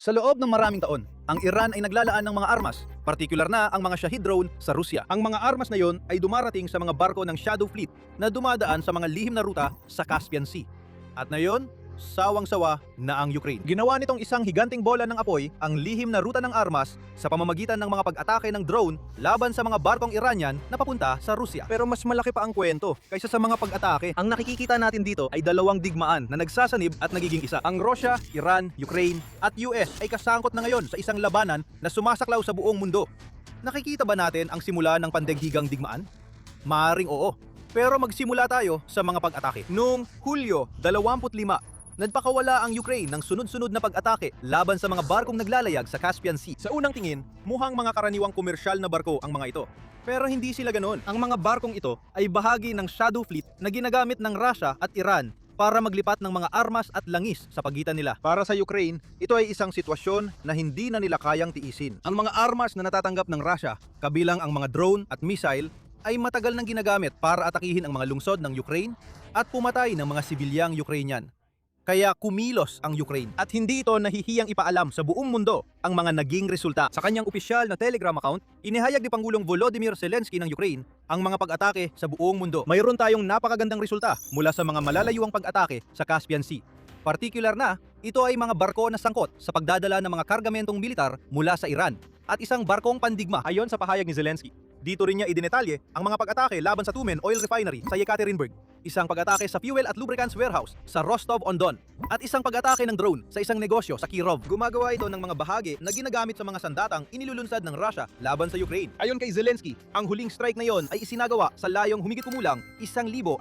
Sa loob ng maraming taon, ang Iran ay naglalaan ng mga armas, partikular na ang mga Shahid drone sa Rusya. Ang mga armas na yon ay dumarating sa mga barko ng Shadow Fleet na dumadaan sa mga lihim na ruta sa Caspian Sea. At ngayon, sawang-sawa na ang Ukraine. Ginawa nitong isang higanting bola ng apoy ang lihim na ruta ng armas sa pamamagitan ng mga pag-atake ng drone laban sa mga barkong Iranian na papunta sa Rusya. Pero mas malaki pa ang kwento kaysa sa mga pag-atake. Ang nakikita natin dito ay dalawang digmaan na nagsasanib at nagiging isa. Ang Russia, Iran, Ukraine at US ay kasangkot na ngayon sa isang labanan na sumasaklaw sa buong mundo. Nakikita ba natin ang simula ng pandaigdigang digmaan? Maaring oo. Pero magsimula tayo sa mga pag-atake. Noong Hulyo 25, nagpakawala ang Ukraine ng sunod-sunod na pag-atake laban sa mga barkong naglalayag sa Caspian Sea. Sa unang tingin, mukhang mga karaniwang komersyal na barko ang mga ito. Pero hindi sila ganoon. Ang mga barkong ito ay bahagi ng Shadow Fleet na ginagamit ng Russia at Iran para maglipat ng mga armas at langis sa pagitan nila. Para sa Ukraine, ito ay isang sitwasyon na hindi na nila kayang tiisin. Ang mga armas na natatanggap ng Russia, kabilang ang mga drone at missile, ay matagal nang ginagamit para atakihin ang mga lungsod ng Ukraine at pumatay ng mga sibilyang Ukrainian. Kaya kumilos ang Ukraine at hindi ito nahihiyang ipaalam sa buong mundo ang mga naging resulta. Sa kanyang opisyal na Telegram account, inihayag ni Pangulong Volodymyr Zelensky ng Ukraine ang mga pag-atake sa buong mundo. Mayroon tayong napakagandang resulta mula sa mga malalayuang pag-atake sa Caspian Sea. Partikular na, ito ay mga barko na sangkot sa pagdadala ng mga kargamentong militar mula sa Iran at isang barkong pandigma ayon sa pahayag ni Zelensky. Dito rin niya idinetalye ang mga pag-atake laban sa Tumen Oil Refinery sa Yekaterinburg, isang pag-atake sa Fuel at Lubricants Warehouse sa Rostov-on-Don, at isang pag-atake ng drone sa isang negosyo sa Kirov. Gumagawa ito ng mga bahagi na ginagamit sa mga sandatang inilulunsad ng Russia laban sa Ukraine. Ayon kay Zelensky, ang huling strike na yon ay isinagawa sa layong humigit kumulang 1,200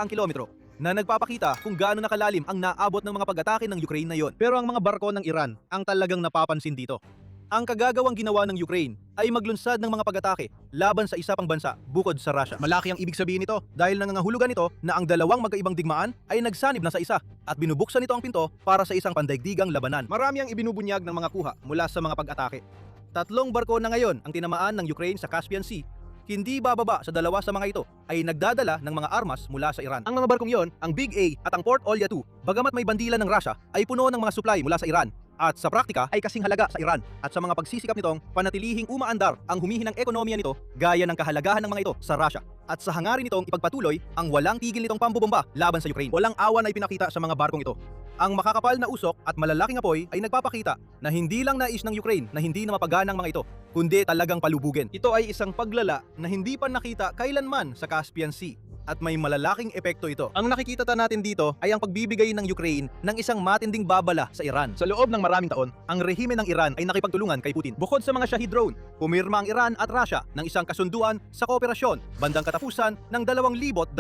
kilometro na nagpapakita kung gaano nakalalim ang naabot ng mga pag-atake ng Ukraine na yon. Pero ang mga barko ng Iran ang talagang napapansin dito. Ang kagagawang ginawa ng Ukraine ay maglunsad ng mga pag-atake laban sa isa pang bansa bukod sa Russia. Malaki ang ibig sabihin nito dahil nangangahulugan ito na ang dalawang magkaibang digmaan ay nagsanib na sa isa at binubuksan nito ang pinto para sa isang pandaigdigang labanan. Marami ang ibinubunyag ng mga kuha mula sa mga pag-atake. 3 barko na ngayon ang tinamaan ng Ukraine sa Caspian Sea. Hindi bababa sa 2 sa mga ito ay nagdadala ng mga armas mula sa Iran. Ang mga barkong yon, ang Big A at ang Port Olya 2, bagamat may bandila ng Russia, ay puno ng mga supply mula sa Iran. At sa praktika ay kasing halaga sa Iran at sa mga pagsisikap nitong panatilihing umaandar ang humihinang ekonomiya nito gaya ng kahalagahan ng mga ito sa Russia at sa hangarin nitong ipagpatuloy ang walang tigil nitong pambobomba laban sa Ukraine. Walang awan ay pinakita sa mga barkong ito. Ang makakapal na usok at malalaking apoy ay nagpapakita na hindi lang nais ng Ukraine na hindi na mapaganang mga ito, kundi talagang palubugin. Ito ay isang paglala na hindi pa nakita kailanman sa Caspian Sea. At may malalaking epekto ito. Ang nakikita natin dito ay ang pagbibigay ng Ukraine ng isang matinding babala sa Iran. Sa loob ng maraming taon, ang rehime ng Iran ay nakipagtulungan kay Putin. Bukod sa mga Shahid drone, pumirma ang Iran at Russia ng isang kasunduan sa kooperasyon bandang katapusan ng 2025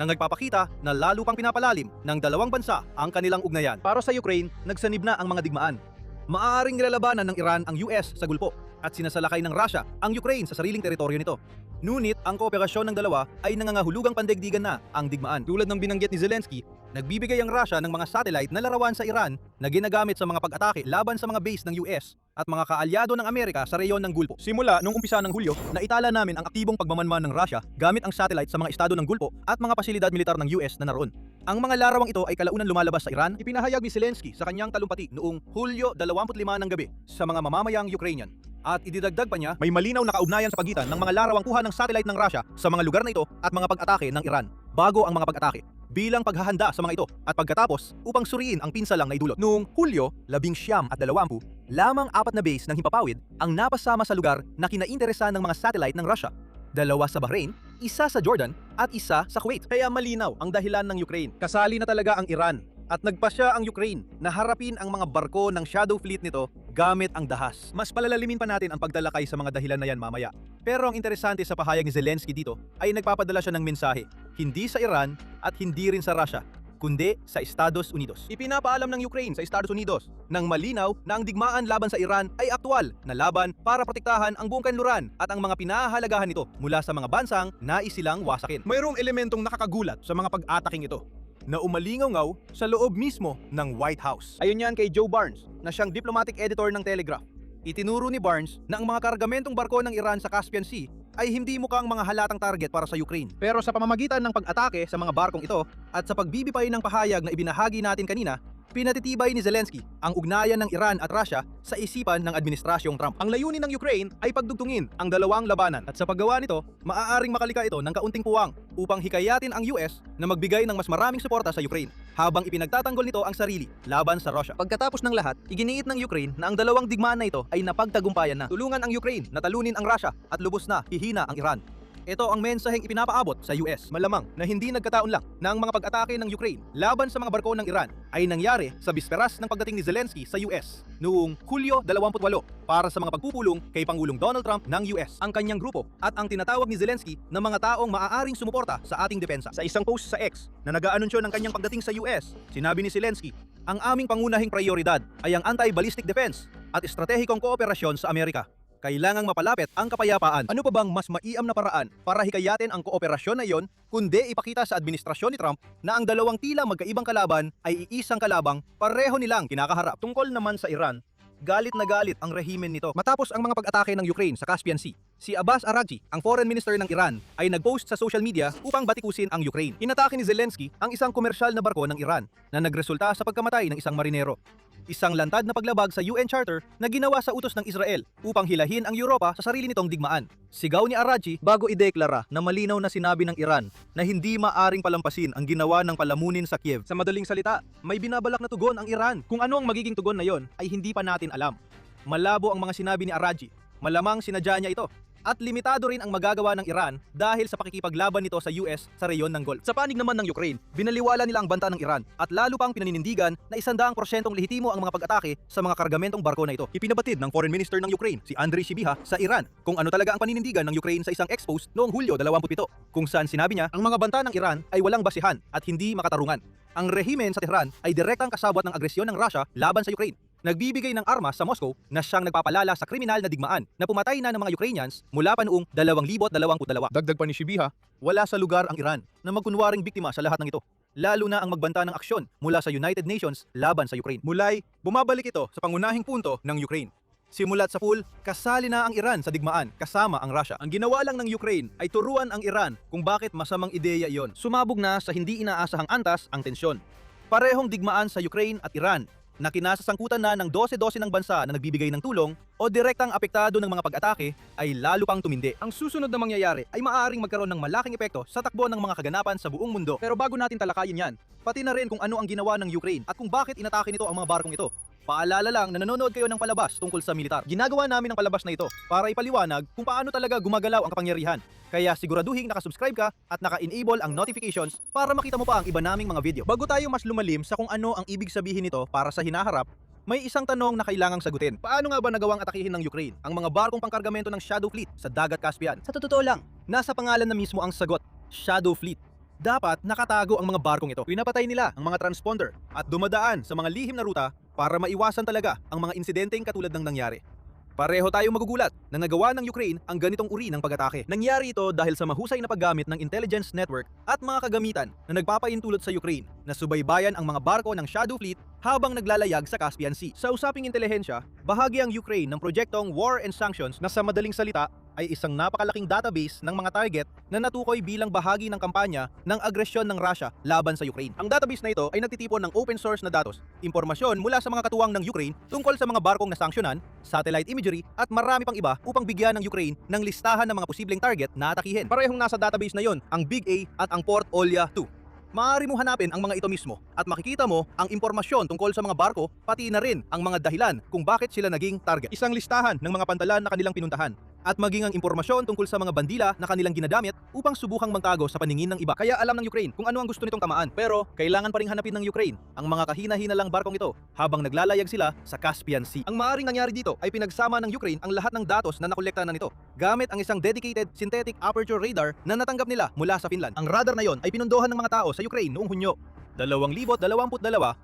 na nagpapakita na lalo pang pinapalalim ng dalawang bansa ang kanilang ugnayan. Para sa Ukraine, nagsanib na ang mga digmaan. Maaaring nilalabanan ng Iran ang US sa Gulpo at sinasalakay ng Russia ang Ukraine sa sariling teritoryo nito. Ngunit ang kooperasyon ng dalawa ay nangangahulugang pandaigdigan na ang digmaan. Tulad ng binanggit ni Zelensky, nagbibigay ang Russia ng mga satellite na larawan sa Iran na ginagamit sa mga pag-atake laban sa mga base ng US at mga kaalyado ng Amerika sa reyon ng Gulpo. Simula noong umpisa ng Hulyo, naitala namin ang aktibong pagmamanman ng Russia gamit ang satellite sa mga estado ng Gulpo at mga pasilidad militar ng US na naroon. Ang mga larawang ito ay kalaunan lumalabas sa Iran, ipinahayag ni Zelensky sa kanyang talumpati noong Hulyo 25 ng gabi sa mga mamamayang Ukrainian. At ididagdag pa niya, may malinaw na kaugnayan sa pagitan ng mga larawang kuha ng satellite ng Russia sa mga lugar na ito at mga pag-atake ng Iran bago ang mga pag-atake, bilang paghahanda sa mga ito at pagkatapos upang suriin ang pinsalang na idulot. Noong Hulyo 19 at 20, lamang 4 na base ng himpapawid ang napasama sa lugar na kinainteresan ng mga satellite ng Russia. 2 sa Bahrain, 1 sa Jordan at 1 sa Kuwait. Kaya malinaw ang dahilan ng Ukraine. Kasali na talaga ang Iran at nagpasya ang Ukraine na harapin ang mga barko ng Shadow Fleet nito gamit ang dahas. Mas palalalimin pa natin ang pagdalakay sa mga dahilan na yan mamaya. Pero ang interesante sa pahayag ni Zelensky dito ay nagpapadala siya ng mensahe, hindi sa Iran at hindi rin sa Russia, kundi sa Estados Unidos. Ipinapaalam ng Ukraine sa Estados Unidos nang malinaw na ang digmaan laban sa Iran ay aktwal na laban para protektahan ang buong kanluran at ang mga pinahahalagahan nito mula sa mga bansang nais silang wasakin. Mayroong elementong nakakagulat sa mga pag-ataking ito na umalingaw-ngaw sa loob mismo ng White House. Ayon yan kay Joe Barnes na siyang diplomatic editor ng Telegraph. Itinuro ni Barnes na ang mga kargamentong barko ng Iran sa Caspian Sea ay hindi mukhang mga halatang target para sa Ukraine. Pero sa pamamagitan ng pag-atake sa mga barkong ito at sa pagbibipay ng pahayag na ibinahagi natin kanina, Pinatitibay ni Zelensky ang ugnayan ng Iran at Russia sa isipan ng administrasyong Trump. Ang layunin ng Ukraine ay pagdugtungin ang dalawang labanan at sa paggawa nito, maaaring makalika ito ng kaunting puwang upang hikayatin ang US na magbigay ng mas maraming suporta sa Ukraine habang ipinagtatanggol nito ang sarili laban sa Russia. Pagkatapos ng lahat, iginiit ng Ukraine na ang dalawang digmaan na ito ay napagtagumpayan na. Tulungan ang Ukraine na talunin ang Russia at lubos na hihina ang Iran. Ito ang mensaheng ipinapaabot sa US. Malamang na hindi nagkataon lang na ang mga pag-atake ng Ukraine laban sa mga barko ng Iran ay nangyari sa bisperas ng pagdating ni Zelensky sa US noong Hulyo 28 para sa mga pagpupulong kay Pangulong Donald Trump ng US, ang kanyang grupo at ang tinatawag ni Zelensky na mga taong maaaring sumuporta sa ating depensa. Sa isang post sa X na nag-aanunsyo ng kanyang pagdating sa US, sinabi ni Zelensky, ang aming pangunahing prioridad ay ang anti-ballistic defense at estratehikong kooperasyon sa Amerika. Kailangang mapalapit ang kapayapaan. Ano pa bang mas maiam na paraan para hikayatin ang kooperasyon na iyon kundi ipakita sa administrasyon ni Trump na ang dalawang tila magkaibang kalaban ay iisang kalabang pareho nilang kinakaharap. Tungkol naman sa Iran, galit na galit ang rehimen nito matapos ang mga pag-atake ng Ukraine sa Caspian Sea. Si Abbas Araghchi, ang foreign minister ng Iran, ay nag-post sa social media upang batikusin ang Ukraine. Inatake ni Zelensky ang isang komersyal na barko ng Iran na nagresulta sa pagkamatay ng isang marinero. Isang lantad na paglabag sa UN Charter na ginawa sa utos ng Israel upang hilahin ang Europa sa sarili nitong digmaan. Sigaw ni Araghchi bago ideklara na malinaw na sinabi ng Iran na hindi maaring palampasin ang ginawa ng palamunin sa Kiev. Sa madaling salita, may binabalak na tugon ang Iran. Kung ano ang magiging tugon na yon ay hindi pa natin alam. Malabo ang mga sinabi ni Araghchi. Malamang sinadya niya ito. At limitado rin ang magagawa ng Iran dahil sa pakikipaglaban nito sa US sa reyon ng Gulf. Sa panig naman ng Ukraine, binaliwala nila ang banta ng Iran at lalo pang pinaninindigan na 100% lehitimo ang mga pag-atake sa mga kargamentong barko na ito. Ipinabatid ng Foreign Minister ng Ukraine, si Andriy Sybiha, sa Iran kung ano talaga ang paninindigan ng Ukraine sa isang ex-post noong Hulyo 27, kung saan sinabi niya ang mga banta ng Iran ay walang basihan at hindi makatarungan. Ang rehimen sa Tehran ay direktang kasabwat ng agresyon ng Russia laban sa Ukraine. Nagbibigay ng armas sa Moscow na siyang nagpapalala sa kriminal na digmaan na pumatay na ng mga Ukrainians mula pa noong 2022. Dagdag pa ni Sybiha, wala sa lugar ang Iran na magkunwaring biktima sa lahat ng ito, lalo na ang magbanta ng aksyon mula sa United Nations laban sa Ukraine. Mulay, bumabalik ito sa pangunahing punto ng Ukraine. Simulat sa pool, kasali na ang Iran sa digmaan kasama ang Russia. Ang ginawa lang ng Ukraine ay turuan ang Iran kung bakit masamang ideya iyon. Sumabog na sa hindi inaasahang antas ang tensyon. Parehong digmaan sa Ukraine at Iran na kinasasangkutan na ng 12-12 ng bansa na nagbibigay ng tulong o direktang apektado ng mga pag-atake ay lalo pang tumindi. Ang susunod na mangyayari ay maaaring magkaroon ng malaking epekto sa takbo ng mga kaganapan sa buong mundo. Pero bago natin talakayin yan, pati na rin kung ano ang ginawa ng Ukraine at kung bakit inatake nito ang mga barkong ito. Paalala lang na nanonood kayo ng palabas tungkol sa militar. Ginagawa namin ang palabas na ito para ipaliwanag kung paano talaga gumagalaw ang kapangyarihan. Kaya siguraduhin nakasubscribe ka at naka-enable ang notifications para makita mo pa ang iba naming mga video. Bago tayo mas lumalim sa kung ano ang ibig sabihin nito para sa hinaharap, may isang tanong na kailangang sagutin. Paano nga ba nagawang atakihin ng Ukraine ang mga barkong pangkargamento ng Shadow Fleet sa Dagat Caspian? Sa totoo lang, nasa pangalan na mismo ang sagot, Shadow Fleet. Dapat nakatago ang mga barkong ito. Pinapatay nila ang mga transponder at dumadaan sa mga lihim na ruta para maiwasan talaga ang mga insidenteng katulad ng nangyari. Pareho tayong magugulat na nagawa ng Ukraine ang ganitong uri ng pag-atake. Nangyari ito dahil sa mahusay na paggamit ng intelligence network at mga kagamitan na nagpapaintulot sa Ukraine na subaybayan ang mga barko ng Shadow Fleet habang naglalayag sa Caspian Sea. Sa usaping intelihensya, bahagi ang Ukraine ng proyektong War and Sanctions na sa madaling salita ay isang napakalaking database ng mga target na natukoy bilang bahagi ng kampanya ng agresyon ng Russia laban sa Ukraine. Ang database na ito ay nagtitipon ng open source na datos, impormasyon mula sa mga katuwang ng Ukraine tungkol sa mga barkong nasangsyonan, satellite imagery at marami pang iba upang bigyan ng Ukraine ng listahan ng mga posibleng target na atakihin. Parehong nasa database na yon ang Big A at ang Port Olya 2. Maaari mo hanapin ang mga ito mismo at makikita mo ang impormasyon tungkol sa mga barko pati na rin ang mga dahilan kung bakit sila naging target. Isang listahan ng mga pantalan na kanilang pinuntahan at maging ang impormasyon tungkol sa mga bandila na kanilang ginadamit upang subukang magtago sa paningin ng iba. Kaya alam ng Ukraine kung ano ang gusto nitong tamaan. Pero kailangan pa ring hanapin ng Ukraine ang mga kahina-hinalang barkong ito habang naglalayag sila sa Caspian Sea. Ang maaaring nangyari dito ay pinagsama ng Ukraine ang lahat ng datos na nakolekta na nito gamit ang isang dedicated synthetic aperture radar na natanggap nila mula sa Finland. Ang radar na yon ay pinundohan ng mga tao sa Ukraine noong Hunyo 2022,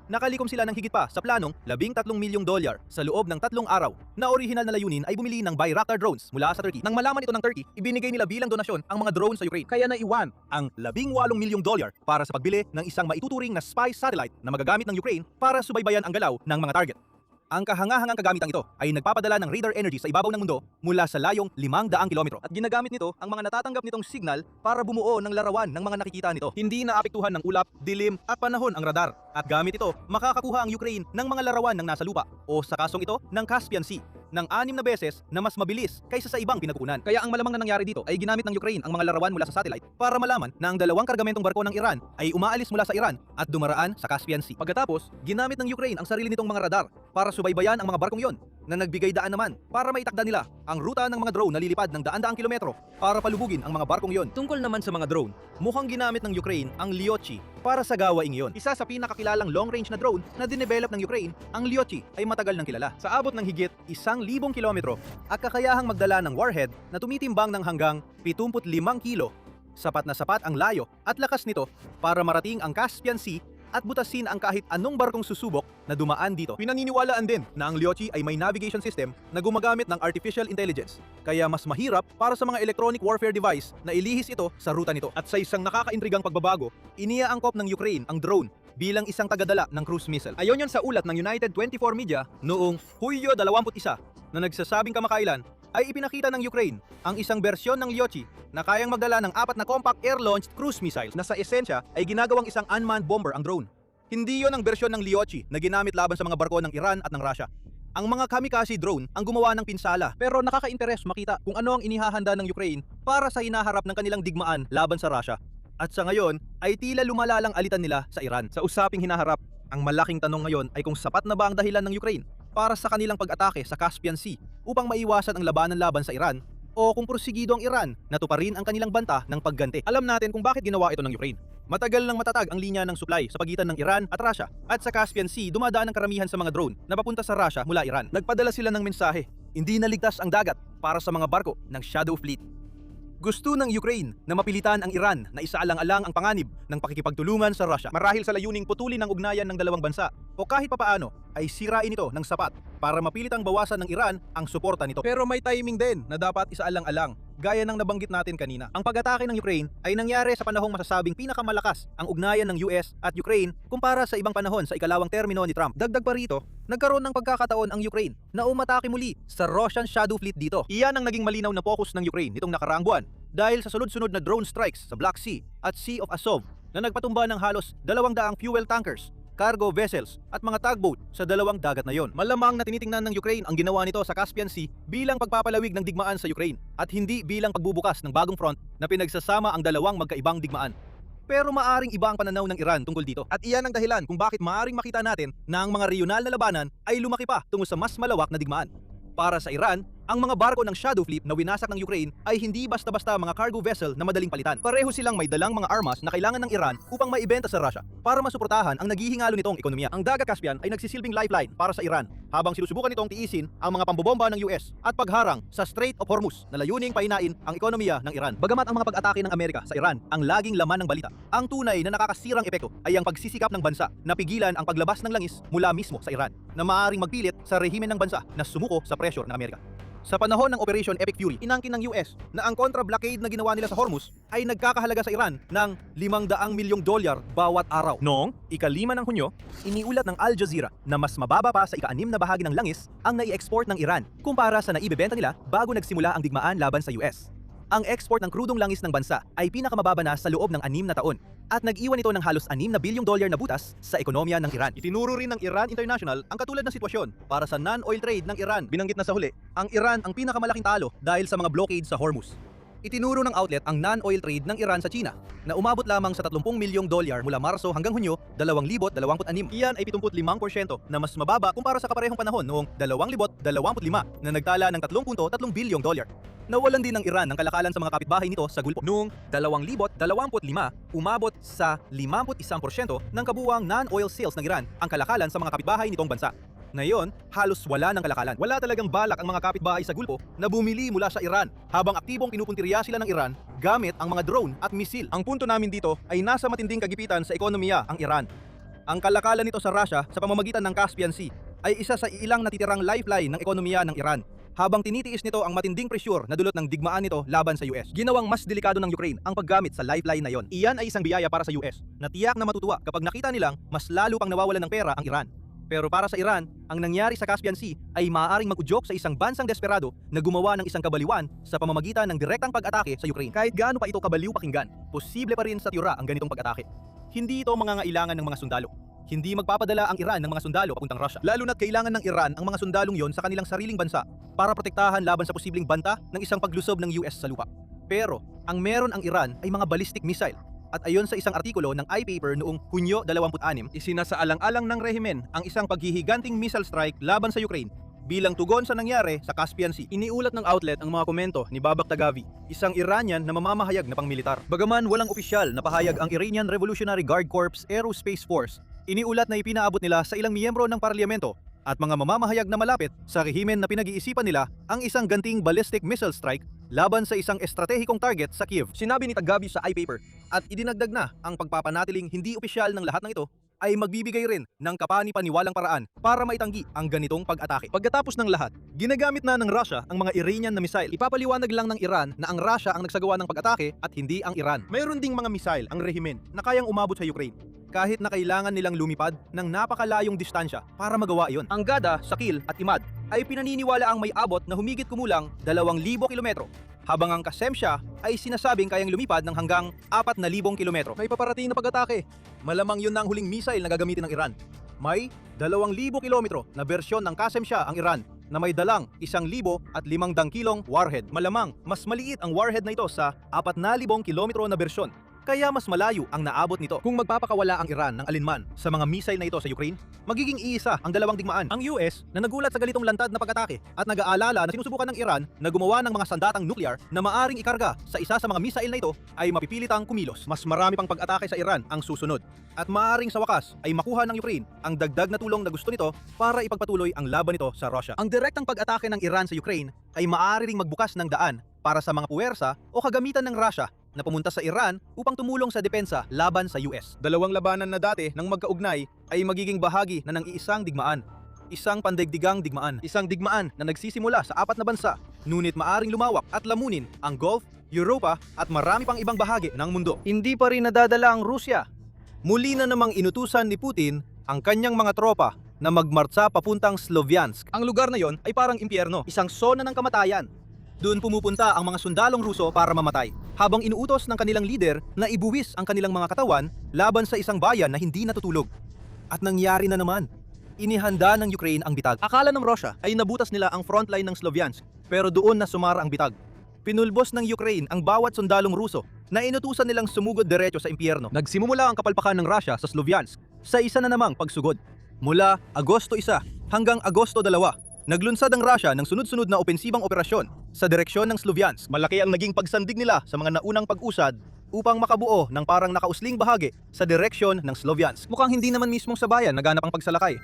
nakalikom sila ng higit pa sa planong $13 milyong sa loob ng 3 araw na orihinal na layunin ay bumili ng Bayraktar drones mula sa Turkey. Nang malaman ito ng Turkey, ibinigay nila bilang donasyon ang mga drones sa Ukraine. Kaya naiwan ang $18 milyong para sa pagbili ng isang maituturing na spy satellite na magagamit ng Ukraine para subaybayan ang galaw ng mga target. Ang kahangahangang kagamitang ito ay nagpapadala ng radar energy sa ibabaw ng mundo mula sa layong 500 kilometro. At ginagamit nito ang mga natatanggap nitong signal para bumuo ng larawan ng mga nakikita nito. Hindi naapektuhan ng ulap, dilim at panahon ang radar. At gamit ito, makakakuha ang Ukraine ng mga larawan ng nasa lupa o sa kasong ito ng Caspian Sea ng 6 na beses na mas mabilis kaysa sa ibang pinagkukunan. Kaya ang malamang na nangyari dito ay ginamit ng Ukraine ang mga larawan mula sa satellite para malaman na ang dalawang kargamentong barko ng Iran ay umaalis mula sa Iran at dumaraan sa Caspian Sea. Pagkatapos, ginamit ng Ukraine ang sarili nitong mga radar para subaybayan ang mga barkong yon na nagbigay daan naman para maitakda nila ang ruta ng mga drone na lilipad ng daan-daang kilometro para palubugin ang mga barkong yon. Tungkol naman sa mga drone, mukhang ginamit ng Ukraine ang Lyochi para sa gawaing yon. Isa sa pinakakilalang long-range na drone na dinevelop ng Ukraine, ang Lyochi ay matagal nang kilala. Sa abot ng higit 1,000 kilometro at kakayahang magdala ng warhead na tumitimbang ng hanggang 75 kilo. Sapat na sapat ang layo at lakas nito para marating ang Caspian Sea at butasin ang kahit anong barkong susubok na dumaan dito. Pinaniniwalaan din na ang Lyochi ay may navigation system na gumagamit ng artificial intelligence, kaya mas mahirap para sa mga electronic warfare device na ilihis ito sa ruta nito. At sa isang nakakaintrigang pagbabago, iniaangkop ng Ukraine ang drone bilang isang tagadala ng cruise missile. Ayon yan sa ulat ng United 24 Media noong Hulyo 21 na nagsasabing kamakailan ay ipinakita ng Ukraine ang isang bersyon ng Lyochi na kayang magdala ng 4 na compact air-launched cruise missiles na sa esensya ay ginagawang isang unmanned bomber ang drone. Hindi yon ang bersyon ng Lyochi na ginamit laban sa mga barko ng Iran at ng Russia. Ang mga kamikaze drone ang gumawa ng pinsala, pero nakaka-interes makita kung ano ang inihahanda ng Ukraine para sa hinaharap ng kanilang digmaan laban sa Russia. At sa ngayon ay tila lumalalang alitan nila sa Iran. Sa usaping hinaharap, ang malaking tanong ngayon ay kung sapat na ba ang dahilan ng Ukraine para sa kanilang pag-atake sa Caspian Sea upang maiwasan ang labanan laban sa Iran, o kung porsigido ang Iran na tuparin ang kanilang banta ng pagganti. Alam natin kung bakit ginawa ito ng Ukraine. Matagal nang matatag ang linya ng supply sa pagitan ng Iran at Russia, at sa Caspian Sea dumadaan ang karamihan sa mga drone na papunta sa Russia mula Iran. Nagpadala sila ng mensahe, hindi naligtas ang dagat para sa mga barko ng Shadow Fleet. Gusto ng Ukraine na mapilitan ang Iran na isaalang-alang ang panganib ng pakikipagtulungan sa Russia marahil sa layuning putulin ang ugnayan ng dalawang bansa o kahit papaano ay sirain ito ng sapat para mapilitang bawasan ng Iran ang suporta nito. Pero may timing din na dapat isaalang-alang gaya ng nabanggit natin kanina. Ang pag-atake ng Ukraine ay nangyari sa panahong masasabing pinakamalakas ang ugnayan ng US at Ukraine kumpara sa ibang panahon sa ikalawang termino ni Trump. Dagdag pa rito, nagkaroon ng pagkakataon ang Ukraine na umatake muli sa Russian Shadow Fleet dito. Iyan ang naging malinaw na focus ng Ukraine nitong nakaraang buwan dahil sa sunod-sunod na drone strikes sa Black Sea at Sea of Azov na nagpatumba ng halos 200 fuel tankers, cargo vessels at mga tugboat sa dalawang dagat na yon. Malamang na tinitingnan ng Ukraine ang ginawa nito sa Caspian Sea bilang pagpapalawig ng digmaan sa Ukraine at hindi bilang pagbubukas ng bagong front na pinagsasama ang dalawang magkaibang digmaan. Pero maaring iba ang pananaw ng Iran tungkol dito. At iyan ang dahilan kung bakit maaring makita natin na ang mga regional na labanan ay lumaki pa tungo sa mas malawak na digmaan. Para sa Iran, ang mga barko ng Shadow Fleet na winasak ng Ukraine ay hindi basta-basta mga cargo vessel na madaling palitan. Pareho silang may dalang mga armas na kailangan ng Iran upang maibenta sa Russia para masuportahan ang naghihingalo nitong ekonomiya. Ang Dagat Caspian ay nagsisilbing lifeline para sa Iran habang sinusubukan nitong tiisin ang mga pambobomba ng US at pagharang sa Strait of Hormuz na layuning pahinain ang ekonomiya ng Iran. Bagamat ang mga pag-atake ng Amerika sa Iran ang laging laman ng balita, ang tunay na nakakasirang epekto ay ang pagsisikap ng bansa na pigilan ang paglabas ng langis mula mismo sa Iran na maaaring magpilit sa rehimen ng bansa na sumuko sa pressure ng Amerika. Sa panahon ng Operation Epic Fury, inangkin ng US na ang contra-blockade na ginawa nila sa Hormuz ay nagkakahalaga sa Iran ng $500 milyong bawat araw. Noong ika-5 ng Hunyo, iniulat ng Al Jazeera na mas mababa pa sa ika-6 na bahagi ng langis ang nai-export ng Iran kumpara sa naibebenta nila bago nagsimula ang digmaan laban sa US. Ang export ng krudong langis ng bansa ay pinakamababa na sa loob ng 6 na taon at nag-iwan ito ng halos $6 na bilyong na butas sa ekonomiya ng Iran. Itinuro rin ng Iran International ang katulad ng sitwasyon para sa non-oil trade ng Iran. Binanggit na sa huli, ang Iran ang pinakamalaking talo dahil sa mga blockade sa Hormuz. Itinuro ng outlet ang non-oil trade ng Iran sa China na umabot lamang sa $30 milyong mula Marso hanggang Hunyo 2026. Iyan ay 75% na mas mababa kumpara sa kaparehong panahon noong 2025 na nagtala ng $3.3 bilyong. Nawalan din ng Iran ng kalakalan sa mga kapitbahay nito sa Gulpo. Noong 2025, umabot sa 51% ng kabuuang non-oil sales ng Iran ang kalakalan sa mga kapitbahay nitong bansa. Ngayon, halos wala ng kalakalan. Wala talagang balak ang mga kapitbahay sa Gulpo na bumili mula sa Iran habang aktibong pinupuntirya sila ng Iran gamit ang mga drone at misil. Ang punto namin dito ay nasa matinding kagipitan sa ekonomiya ang Iran. Ang kalakalan nito sa Russia sa pamamagitan ng Caspian Sea ay isa sa ilang natitirang lifeline ng ekonomiya ng Iran habang tinitiis nito ang matinding presyur na dulot ng digmaan nito laban sa US. Ginawang mas delikado ng Ukraine ang paggamit sa lifeline na yon. Iyan ay isang biyaya para sa US na tiyak na matutuwa kapag nakita nilang mas lalo pang nawawalan ng pera ang Iran. Pero para sa Iran, ang nangyari sa Caspian Sea ay maaaring mag-udyok sa isang bansang desperado na gumawa ng isang kabaliwan sa pamamagitan ng direktang pag-atake sa Ukraine. Kahit gaano pa ito kabaliw pakinggan, posible pa rin sa tiyura ang ganitong pag-atake. Hindi ito mangangailangan ng mga sundalo. Hindi magpapadala ang Iran ng mga sundalo papuntang Russia. Lalo na't kailangan ng Iran ang mga sundalong yon sa kanilang sariling bansa para protektahan laban sa posibleng banta ng isang paglusob ng US sa lupa. Pero, ang meron ang Iran ay mga ballistic missile. At ayon sa isang artikulo ng iPaper noong Hunyo 26, isinasaalang-alang ng rehimen ang isang paghihiganting missile strike laban sa Ukraine bilang tugon sa nangyari sa Caspian Sea. Iniulat ng outlet ang mga komento ni Babak Tagavi, isang Iranian na mamamahayag na pangmilitar. Bagaman walang opisyal na pahayag ang Iranian Revolutionary Guard Corps Aerospace Force, iniulat na ipinaabot nila sa ilang miyembro ng parlamento at mga mamamahayag na malapit sa rehimen na pinag-iisipan nila ang isang ganting ballistic missile strike laban sa isang estratehikong target sa Kiev. Sinabi ni Tagabi sa iPaper at idinagdag na ang pagpapanatiling hindi opisyal ng lahat ng ito ay magbibigay rin ng kapani-paniwalang paraan para maitanggi ang ganitong pag-atake. Pagkatapos ng lahat, ginagamit na ng Russia ang mga Iranian na missile. Ipapaliwanag lang ng Iran na ang Russia ang nagsagawa ng pag-atake at hindi ang Iran. Mayroon ding mga missile ang rehimen na kayang umabot sa Ukraine kahit na kailangan nilang lumipad ng napakalayong distansya para magawa iyon. Ang Gada, Sakil at Imad ay pinaniniwala ang may abot na humigit kumulang 2,000 kilometro, habang ang Kasemsha ay sinasabing kayang lumipad ng hanggang 4,000 kilometro. May paparating na pag-atake. Malamang yun na ang huling missile na gagamitin ng Iran. May 2,000 kilometro na bersyon ng Kasemsha ang Iran na may dalang 1,500 kilong warhead. Malamang mas maliit ang warhead na ito sa 4,000 kilometro na bersyon. Kaya mas malayo ang naabot nito. Kung magpapakawala ang Iran ng alinman sa mga missile na ito sa Ukraine, magiging iisa ang dalawang digmaan. Ang US na nagulat sa galitong lantad na pag-atake at nag-aalala na sinusubukan ng Iran na gumawa ng mga sandatang nuclear na maaring ikarga sa isa sa mga missile na ito ay mapipilitang kumilos. Mas marami pang pag-atake sa Iran ang susunod. At maaring sa wakas ay makuha ng Ukraine ang dagdag na tulong na gusto nito para ipagpatuloy ang laban nito sa Russia. Ang direktang pag-atake ng Iran sa Ukraine ay maaari ring magbukas ng daan para sa mga puwersa o kagamitan ng Russia na pumunta sa Iran upang tumulong sa depensa laban sa US. Dalawang labanan na dati ng magkaugnay ay magiging bahagi na ng iisang digmaan. Isang pandaigdigang digmaan. Isang digmaan na nagsisimula sa 4 na bansa, ngunit maaring lumawak at lamunin ang Gulf, Europa at marami pang ibang bahagi ng mundo. Hindi pa rin nadadala ang Rusya. Muli na namang inutusan ni Putin ang kanyang mga tropa na magmartsa papuntang Sloviansk. Ang lugar na yon ay parang impyerno, isang sona ng kamatayan. Doon pumupunta ang mga sundalong Ruso para mamatay, habang inuutos ng kanilang leader na ibuwis ang kanilang mga katawan laban sa isang bayan na hindi natutulog. At nangyari na naman. Inihanda ng Ukraine ang bitag. Akala ng Russia ay nabutas nila ang frontline ng Sloviansk, pero doon na sumara ang bitag. Pinulbos ng Ukraine ang bawat sundalong Ruso na inutusan nilang sumugod diretso sa impyerno. Nagsimula ang kapalpakan ng Russia sa Sloviansk sa isa na namang pagsugod. Mula Agosto 1 hanggang Agosto 2, naglunsad ang Russia ng sunod-sunod na opensibang operasyon sa direksyon ng Sloviansk. Malaki ang naging pagsandig nila sa mga naunang pag-usad upang makabuo ng parang nakausling bahagi sa direksyon ng Sloviansk. Mukhang hindi naman mismong sa bayan naganap ang pagsalakay.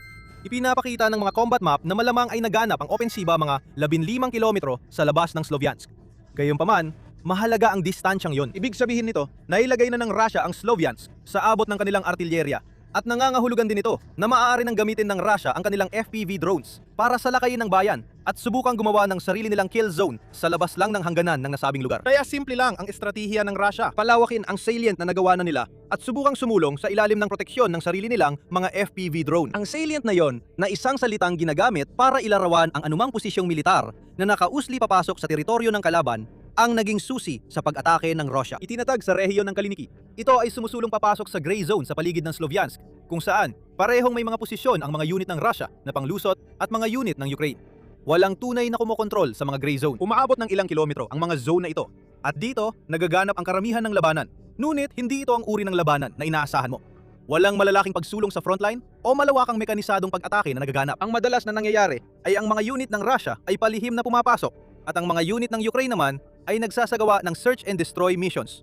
Ipinapakita ng mga combat map na malamang ay naganap ang opensiba mga 15 kilometro sa labas ng Sloviansk. Gayunpaman, mahalaga ang distansyang yon. Ibig sabihin nito, nailagay na ng Russia ang Sloviansk sa abot ng kanilang artilyerya. At nangangahulugan din ito na maaari nang gamitin ng Russia ang kanilang FPV drones para salakayin ng bayan at subukang gumawa ng sarili nilang kill zone sa labas lang ng hangganan ng nasabing lugar. Kaya simple lang ang estratehiya ng Russia. Palawakin ang salient na nagawa na nila at subukang sumulong sa ilalim ng proteksyon ng sarili nilang mga FPV drone. Ang salient na yon na isang salitang ginagamit para ilarawan ang anumang posisyong militar na nakausli papasok sa teritoryo ng kalaban ang naging susi sa pag-atake ng Russia. Itinatag sa rehiyon ng Kaliniki. Ito ay sumusulong papasok sa gray zone sa paligid ng Sloviansk, kung saan parehong may mga posisyon ang mga unit ng Russia na panglusot at mga unit ng Ukraine. Walang tunay na kumokontrol sa mga gray zone. Umaabot ng ilang kilometro ang mga zone na ito. At dito, nagaganap ang karamihan ng labanan. Ngunit hindi ito ang uri ng labanan na inaasahan mo. Walang malalaking pagsulong sa frontline o malawakang mekanisadong pag-atake na nagaganap. Ang madalas na nangyayari ay ang mga unit ng Russia ay palihim na pumapasok at ang mga unit ng Ukraine naman ay nagsasagawa ng search and destroy missions.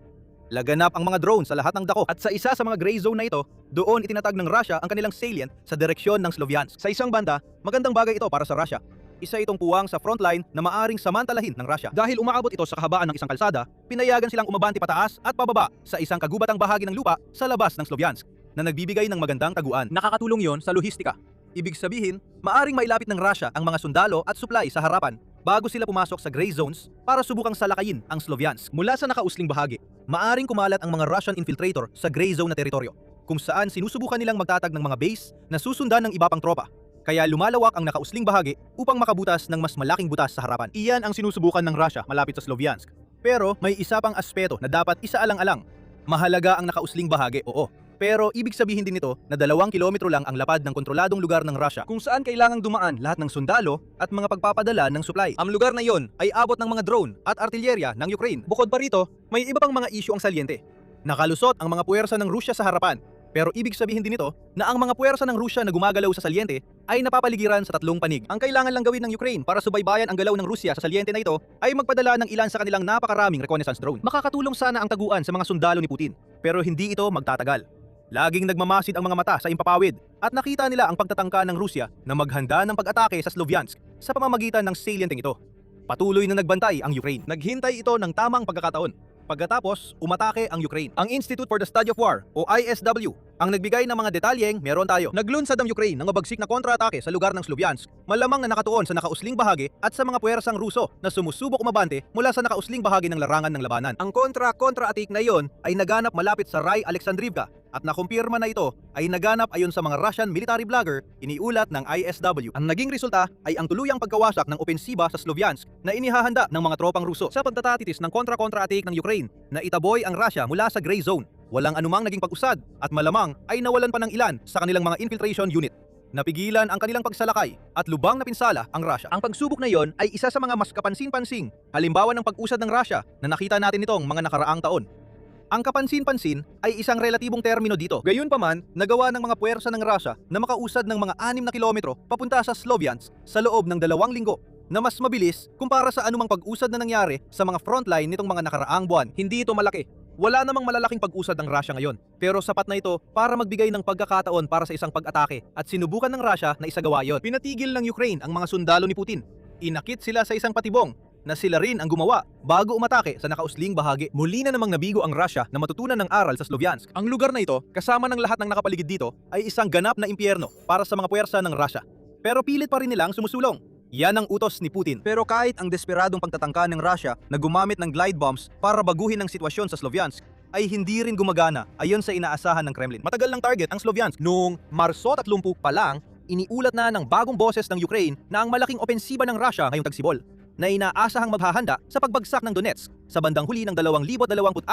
Laganap ang mga drone sa lahat ng dako at sa isa sa mga gray zone na ito, doon itinatag ng Russia ang kanilang salient sa direksyon ng Sloviansk. Sa isang banda, magandang bagay ito para sa Russia. Isa itong puwang sa frontline na maaring samantalahin ng Russia. Dahil umaabot ito sa kahabaan ng isang kalsada, pinayagan silang umabante pataas at pababa sa isang kagubatang bahagi ng lupa sa labas ng Sloviansk na nagbibigay ng magandang taguan. Nakakatulong yon sa lohistika. Ibig sabihin, maaring mailapit ng Russia ang mga sundalo at supply sa harapan bago sila pumasok sa gray zones para subukang salakayin ang Sloviansk. Mula sa nakausling bahagi, maaring kumalat ang mga Russian infiltrator sa gray zone na teritoryo. kung saan sinusubukan nilang magtatag ng mga base na susundan ng iba pang tropa. Kaya lumalawak ang nakausling bahagi upang makabutas ng mas malaking butas sa harapan. Iyan ang sinusubukan ng Russia malapit sa Sloviansk. Pero may isa pang aspeto na dapat isaalang-alang. Mahalaga ang nakausling bahagi, oo. Pero ibig sabihin din nito na 2 kilometro lang ang lapad ng kontroladong lugar ng Russia kung saan kailangang dumaan lahat ng sundalo at mga pagpapadala ng supply. Ang lugar na yon ay abot ng mga drone at artilyerya ng Ukraine. Bukod pa rito, may iba pang mga issue ang saliente. Nakalusot ang mga puwersa ng Rusya sa harapan. Pero ibig sabihin din nito na ang mga puwersa ng Rusya na gumagalaw sa salyente ay napapaligiran sa 3 panig. Ang kailangan lang gawin ng Ukraine para subaybayan ang galaw ng Rusya sa salyente na ito ay magpadala ng ilan sa kanilang napakaraming reconnaissance drone. Makakatulong sana ang taguan sa mga sundalo ni Putin, pero hindi ito magtatagal. Laging nagmamasid ang mga mata sa impapawid at nakita nila ang pagtatangka ng Rusya na maghanda ng pag-atake sa Sloviansk sa pamamagitan ng salienteng ito. Patuloy na nagbantay ang Ukraine. Naghintay ito ng tamang pagkakataon. Pagkatapos, umatake ang Ukraine. Ang Institute for the Study of War o ISW ang nagbigay ng mga detalyeng meron tayo. Naglunsad ang Ukraine ng mabagsik na kontra-atake sa lugar ng Sloviansk, malamang na nakatuon sa nakausling bahagi at sa mga puwersang Ruso na sumusubok umabante mula sa nakausling bahagi ng larangan ng labanan. Ang kontra-atik na iyon ay naganap malapit sa Rai Alexandrivka at nakumpirma na ito ay naganap ayon sa mga Russian military blogger iniulat ng ISW. Ang naging resulta ay ang tuluyang pagkawasak ng opensiba sa Sloviansk na inihahanda ng mga tropang Ruso sa pagtatatitis ng kontra-atik ng Ukraine na itaboy ang Russia mula sa gray zone. Walang anumang naging pag-usad at malamang ay nawalan pa ng ilan sa kanilang mga infiltration unit. Napigilan ang kanilang pagsalakay at lubang na pinsala ang Russia. Ang pagsubok na iyon ay isa sa mga mas kapansin-pansing halimbawa ng pag-usad ng Russia na nakita natin nitong mga nakaraang taon. Ang kapansin-pansin ay isang relatibong termino dito. Gayunpaman, nagawa ng mga puwersa ng Russia na makausad ng mga 6 na kilometro papunta sa Sloviansk sa loob ng 2 linggo na mas mabilis kumpara sa anumang pag-usad na nangyari sa mga frontline nitong mga nakaraang buwan. Hindi ito malaki. Wala namang malalaking pag-usad ng Russia ngayon, pero sapat na ito para magbigay ng pagkakataon para sa isang pag-atake at sinubukan ng Russia na isagawa yon. Pinatigil ng Ukraine ang mga sundalo ni Putin. Inakit sila sa isang patibong na sila rin ang gumawa bago umatake sa nakausling bahagi. Muli na namang nabigo ang Russia na matutunan ng aral sa Sloviansk. Ang lugar na ito, kasama ng lahat ng nakapaligid dito, ay isang ganap na impyerno para sa mga puwersa ng Russia. Pero pilit pa rin nilang sumusulong. Yan ang utos ni Putin. Pero kahit ang desperadong pagtatangka ng Russia na gumamit ng glide bombs para baguhin ang sitwasyon sa Sloviansk, ay hindi rin gumagana ayon sa inaasahan ng Kremlin. Matagal ng target ang Sloviansk. Noong Marso 30 pa lang, iniulat na ng bagong boses ng Ukraine na ang malaking opensiba ng Russia ngayong tagsibol na inaasahang maghahanda sa pagbagsak ng Donetsk sa bandang huli ng 2026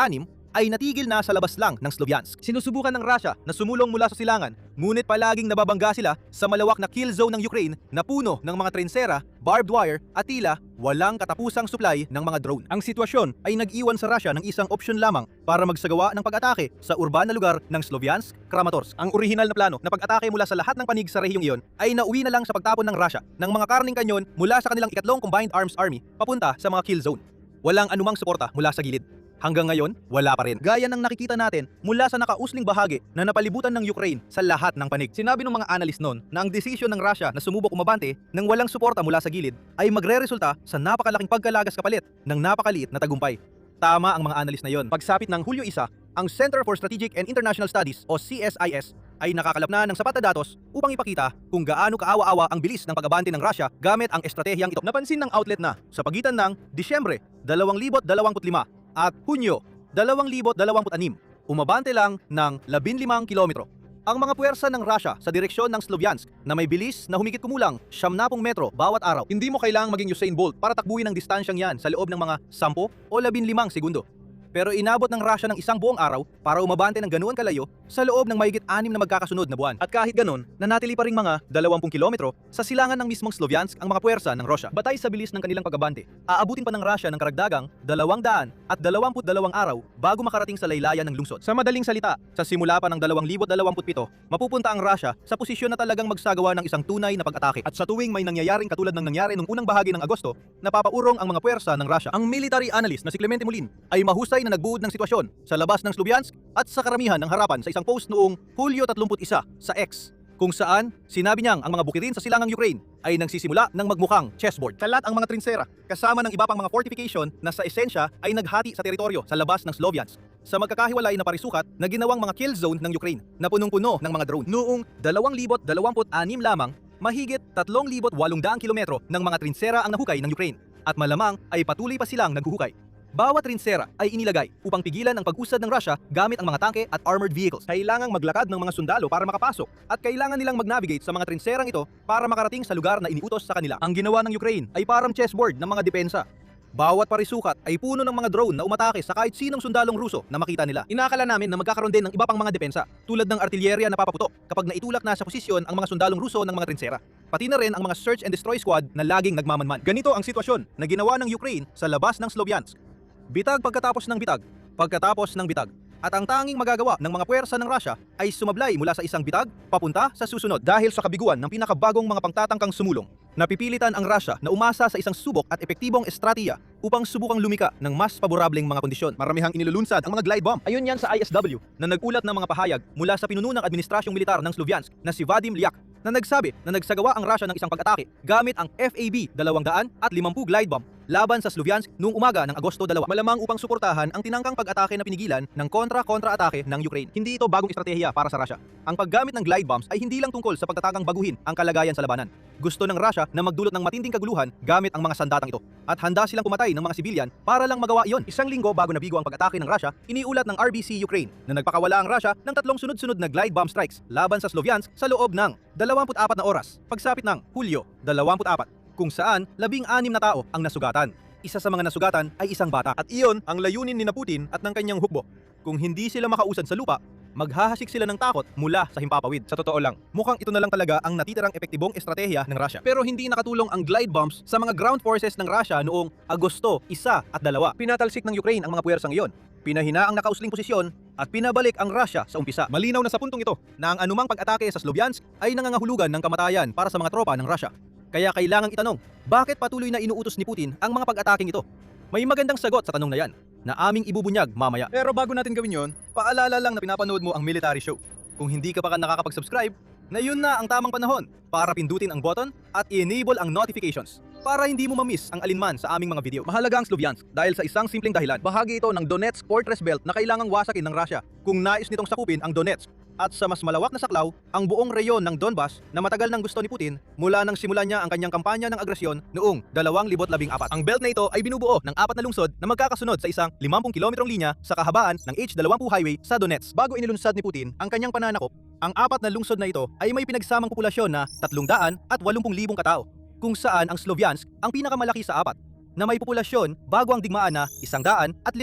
ay natigil na sa labas lang ng Sloviansk. Sinusubukan ng Russia na sumulong mula sa silangan, ngunit palaging nababangga sila sa malawak na kill zone ng Ukraine na puno ng mga trensera, barbed wire at tila walang katapusang supply ng mga drone. Ang sitwasyon ay nag-iwan sa Russia ng isang opsyon lamang para magsagawa ng pag-atake sa urban na lugar ng Sloviansk, Kramatorsk. Ang orihinal na plano na pag-atake mula sa lahat ng panig sa rehiyong iyon ay nauwi na lang sa pagtapon ng Russia ng mga karning kanyon mula sa kanilang ikatlong Combined Arms Army papunta sa mga kill zone. Walang anumang suporta mula sa gilid. Hanggang ngayon, wala pa rin. Gaya ng nakikita natin mula sa nakausling bahagi na napalibutan ng Ukraine sa lahat ng panig. Sinabi ng mga analyst noon na ang desisyon ng Russia na sumubok umabante nang walang suporta mula sa gilid ay magre-resulta sa napakalaking pagkalagas kapalit ng napakaliit na tagumpay. Tama ang mga analyst na yon. Pagsapit ng Hulyo 1, ang Center for Strategic and International Studies o CSIS ay nakakalap na ng sapat na datos upang ipakita kung gaano kaawa-awa ang bilis ng pag-abante ng Russia gamit ang estratehiyang ito. Napansin ng outlet na sa pagitan ng Disyembre 2025 at Hunyo 2026, umabante lang ng 15 kilometro. Ang mga puwersa ng Russia sa direksyon ng Sloviansk na may bilis na humigit kumulang 70 metro bawat araw. Hindi mo kailangang maging Usain Bolt para takbuhin ang distansyang yan sa loob ng mga 10 o 15 segundo. Pero inabot ng Russia ng isang buong araw para umabante ng ganoon kalayo sa loob ng mahigit 6 na magkakasunod na buwan. At kahit ganoon, nanatili pa ring mga 20 kilometro sa silangan ng mismong Sloviansk ang mga puwersa ng Russia. Batay sa bilis ng kanilang pag-abante, aabutin pa ng Russia ng karagdagang 222 araw bago makarating sa laylayan ng lungsod. Sa madaling salita, sa simula pa ng 2027, mapupunta ang Russia sa posisyon na talagang magsagawa ng isang tunay na pag-atake. At sa tuwing may nangyayaring katulad ng nangyari noong unang bahagi ng Agosto, napapaurong ang mga puwersa ng Russia. Ang military analyst na si Clemente Molin ay mahusay na nagbuod ng sitwasyon sa labas ng Sloviansk at sa karamihan ng harapan sa isang post noong Hulyo 31 sa X, kung saan sinabi niyang ang mga bukirin sa silangang Ukraine ay nagsisimula ng magmukhang chessboard. Kalat ang mga trinsera kasama ng iba pang mga fortification na sa esensya ay naghati sa teritoryo sa labas ng Sloviansk sa magkakahiwalay na parisukat na ginawang mga kill zone ng Ukraine na punong-puno ng mga drone. Noong 2026 lamang, mahigit 3,800 kilometro ng mga trinsera ang nahukay ng Ukraine at malamang ay patuloy pa silang naghuhukay. Bawat trinsera ay inilagay upang pigilan ang pag-usad ng Russia gamit ang mga tangke at armored vehicles. Kailangang maglakad ng mga sundalo para makapasok at kailangan nilang mag-navigate sa mga trinserang ito para makarating sa lugar na iniutos sa kanila. Ang ginawa ng Ukraine ay parang chessboard ng mga depensa. Bawat parisukat ay puno ng mga drone na umatake sa kahit sinong sundalong Ruso na makita nila. Inakala namin na magkakaroon din ng iba pang mga depensa tulad ng artilyerya na papaputok kapag naitulak na sa posisyon ang mga sundalong Ruso ng mga trinsera. Pati na rin ang mga search and destroy squad na laging nagmamanman. Ganito ang sitwasyon na ginawa ng Ukraine sa labas ng Sloviansk. Bitag pagkatapos ng bitag, pagkatapos ng bitag. At ang tanging magagawa ng mga puwersa ng Russia ay sumablay mula sa isang bitag papunta sa susunod dahil sa kabiguan ng pinakabagong mga pangtatangkang sumulong. Napipilitan ang Russia na umasa sa isang subok at epektibong estratiya upang subukang lumika ng mas paborableng mga kondisyon. Maramihang inilulunsad ang mga glide bomb. Ayon yan sa ISW na nagulat ng mga pahayag mula sa pinuno ng administrasyong militar ng Sloviansk na si Vadim Lyak na nagsabi na nagsagawa ang Russia ng isang pag-atake gamit ang FAB-250 glide bomb laban sa Sloviansk noong umaga ng Agosto 2. Malamang upang suportahan ang tinangkang pag-atake na pinigilan ng kontra-atake ng Ukraine. Hindi ito bagong estratehiya para sa Russia. Ang paggamit ng glide bombs ay hindi lang tungkol sa pagtatakang baguhin ang kalagayan sa labanan. Gusto ng Russia na magdulot ng matinding kaguluhan gamit ang mga sandatang ito. At handa silang pumatay ng mga sibilyan para lang magawa iyon. Isang linggo bago nabigo ang pag-atake ng Russia, iniulat ng RBC Ukraine na nagpakawala ang Russia ng 3 sunod-sunod na glide bomb strikes laban sa Sloviansk sa loob ng 24 na oras, pagsapit ng Hulyo 24, kung saan 16 na tao ang nasugatan. Isa sa mga nasugatan ay isang bata. At iyon ang layunin ni Putin at ng kanyang hukbo. Kung hindi sila makausad sa lupa, maghahasik sila ng takot mula sa himpapawid. Sa totoo lang, mukhang ito na lang talaga ang natitirang epektibong estratehiya ng Russia. Pero hindi nakatulong ang glide bombs sa mga ground forces ng Russia noong Agosto 1 at 2. Pinatalsik ng Ukraine ang mga puwersang iyon. Pinahina ang nakausling posisyon at pinabalik ang Russia sa umpisa. Malinaw na sa puntong ito na ang anumang pag-atake sa Sloviansk ay nangangahulugan ng kamatayan para sa mga tropa ng Russia. Kaya kailangang itanong, bakit patuloy na inuutos ni Putin ang mga pag-ataking ito? May magandang sagot sa tanong na yan, na aming ibubunyag mamaya. Pero bago natin gawin yon, paalala lang na pinapanood mo ang military show. Kung hindi ka pa nakakapag-subscribe, ngayon na ang tamang panahon para pindutin ang button at i-enable ang notifications para hindi mo ma-miss ang alinman sa aming mga video. Mahalaga ang Sloviansk dahil sa isang simpleng dahilan. Bahagi ito ng Donetsk Fortress Belt na kailangang wasakin ng Russia kung nais nitong sakupin ang Donetsk. At sa mas malawak na saklaw, ang buong reyon ng Donbas na matagal nang gusto ni Putin mula nang simulan niya ang kanyang kampanya ng agresyon noong 2014. Ang belt na ito ay binubuo ng 4 na lungsod na magkakasunod sa isang 50 kilometrong linya sa kahabaan ng H-20 highway sa Donetsk. Bago inilunsad ni Putin ang kanyang pananakop, ang 4 na lungsod na ito ay may pinagsamang populasyon na 380,000 katao, kung saan ang Sloviansk ang pinakamalaki sa 4 na may populasyon bago ang digmaan na 105,000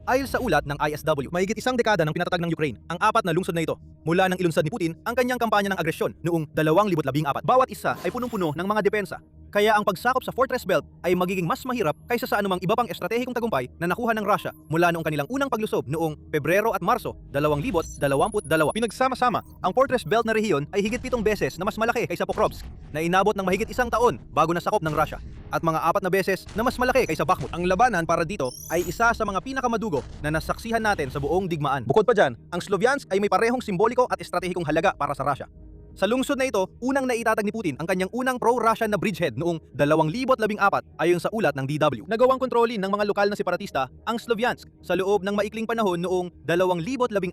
ayon sa ulat ng ISW. Mahigit isang dekada nang pinatatag ng Ukraine ang 4 na lungsod na ito mula nang ilunsad ni Putin ang kanyang kampanya ng agresyon noong 2014. Bawat isa ay punong-puno ng mga depensa. Kaya ang pagsakop sa Fortress Belt ay magiging mas mahirap kaysa sa anumang iba pang estratehikong tagumpay na nakuha ng Russia mula noong kanilang unang paglusob noong Pebrero at Marso 2022. Pinagsama-sama, ang Fortress Belt na rehiyon ay higit 7 beses na mas malaki kaysa Pokrovsk na inabot ng mahigit 1 taon bago nasakop ng Russia at mga 4 na beses na mas malaki kaysa Bakhmut. Ang labanan para dito ay isa sa mga pinakamadugo na nasaksihan natin sa buong digmaan. Bukod pa dyan, ang Sloviansk ay may parehong simboliko at estratehikong halaga para sa Russia. Sa lungsod na ito, unang naitatag ni Putin ang kanyang unang pro-Russian na bridgehead noong 2014 ayon sa ulat ng DW. Nagawang kontrolin ng mga lokal na separatista ang Sloviansk sa loob ng maikling panahon noong 2014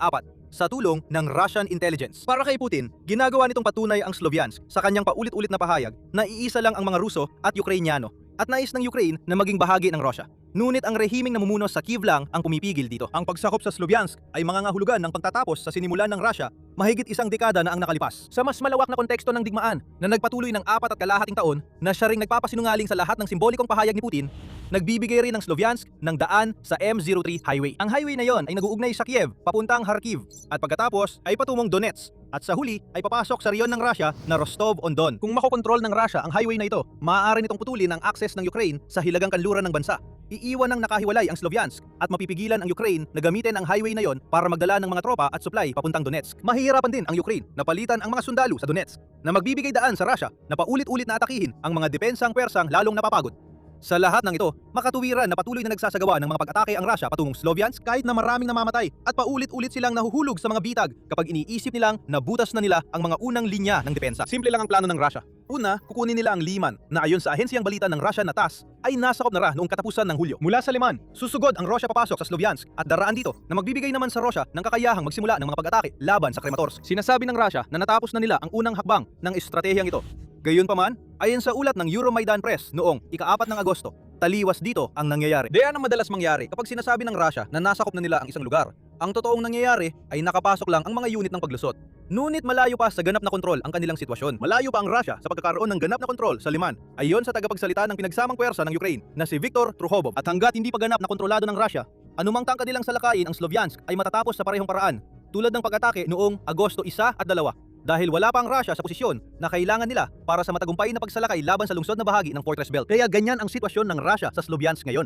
sa tulong ng Russian intelligence. Para kay Putin, ginagawa nitong patunay ang Sloviansk sa kanyang paulit-ulit na pahayag na iisa lang ang mga Ruso at Ukrainyano at nais ng Ukraine na maging bahagi ng Russia. Ngunit ang rehimeng namumuno sa Kiev lang ang pumipigil dito. Ang pagsakop sa Sloviansk ay mangangahulugan ng pagtatapos sa sinimulan ng Russia mahigit 1 dekada na ang nakalipas. Sa mas malawak na konteksto ng digmaan na nagpatuloy ng 4.5 taon na siya ring nagpapasinungaling sa lahat ng simbolikong pahayag ni Putin, nagbibigay rin ng Sloviansk ng daan sa M03 highway. Ang highway na yon ay nag-uugnay sa Kiev papuntang Kharkiv at pagkatapos ay patungong Donetsk. At sa huli ay papasok sa reyon ng Russia na Rostov-on-Don. Kung makokontrol ng Russia ang highway na ito, maaari nitong putulin ang access ng Ukraine sa hilagang kanluran ng bansa. Iiwan ng nakahiwalay ang Sloviansk at mapipigilan ang Ukraine na gamitin ang highway na yon para magdala ng mga tropa at supply papuntang Donetsk. Mahihirapan din ang Ukraine na palitan ang mga sundalo sa Donetsk na magbibigay daan sa Russia na paulit-ulit na atakihin ang mga depensang Persang lalong napapagod. Sa lahat ng ito, makatuwiran na patuloy na nagsasagawa ng mga pag-atake ang Russia patungong Sloviansk kahit na maraming namamatay at paulit-ulit silang nahuhulog sa mga bitag kapag iniisip nilang nabutas na nila ang mga unang linya ng depensa. Simple lang ang plano ng Russia. Una, kukunin nila ang Liman na ayon sa ahensyang balita ng Russia na TASS ay nasakop na noong katapusan ng Hulyo. Mula sa Liman, susugod ang Russia papasok sa Sloviansk at daraan dito na magbibigay naman sa Russia ng kakayahang magsimula ng mga pag-atake laban sa Kramatorsk. Sinasabi ng Russia na natapos na nila ang unang hakbang ng estratehiyang ito. Gayunpaman, ayon sa ulat ng Euromaidan Press noong ika-4 ng Agosto, Taliwas dito ang nangyayari. Diyan ang madalas mangyari kapag sinasabi ng Russia na nasakop na nila ang isang lugar. Ang totoong nangyayari ay nakapasok lang ang mga unit ng paglusot. Ngunit malayo pa sa ganap na kontrol ang kanilang sitwasyon. Malayo pa ang Russia sa pagkakaroon ng ganap na kontrol sa Liman, ayon sa tagapagsalita ng pinagsamang puwersa ng Ukraine na si Viktor Trukhobov. At hanggat hindi pa ganap na kontrolado ng Russia, anumang tangka nilang salakayin ang Sloviansk ay matatapos sa parehong paraan, tulad ng pag-atake noong Agosto 1 at 2. Dahil wala pa ang Russia sa posisyon na kailangan nila para sa matagumpay na pagsalakay laban sa lungsod na bahagi ng Fortress Belt. Kaya ganyan ang sitwasyon ng Russia sa Sloviansk ngayon.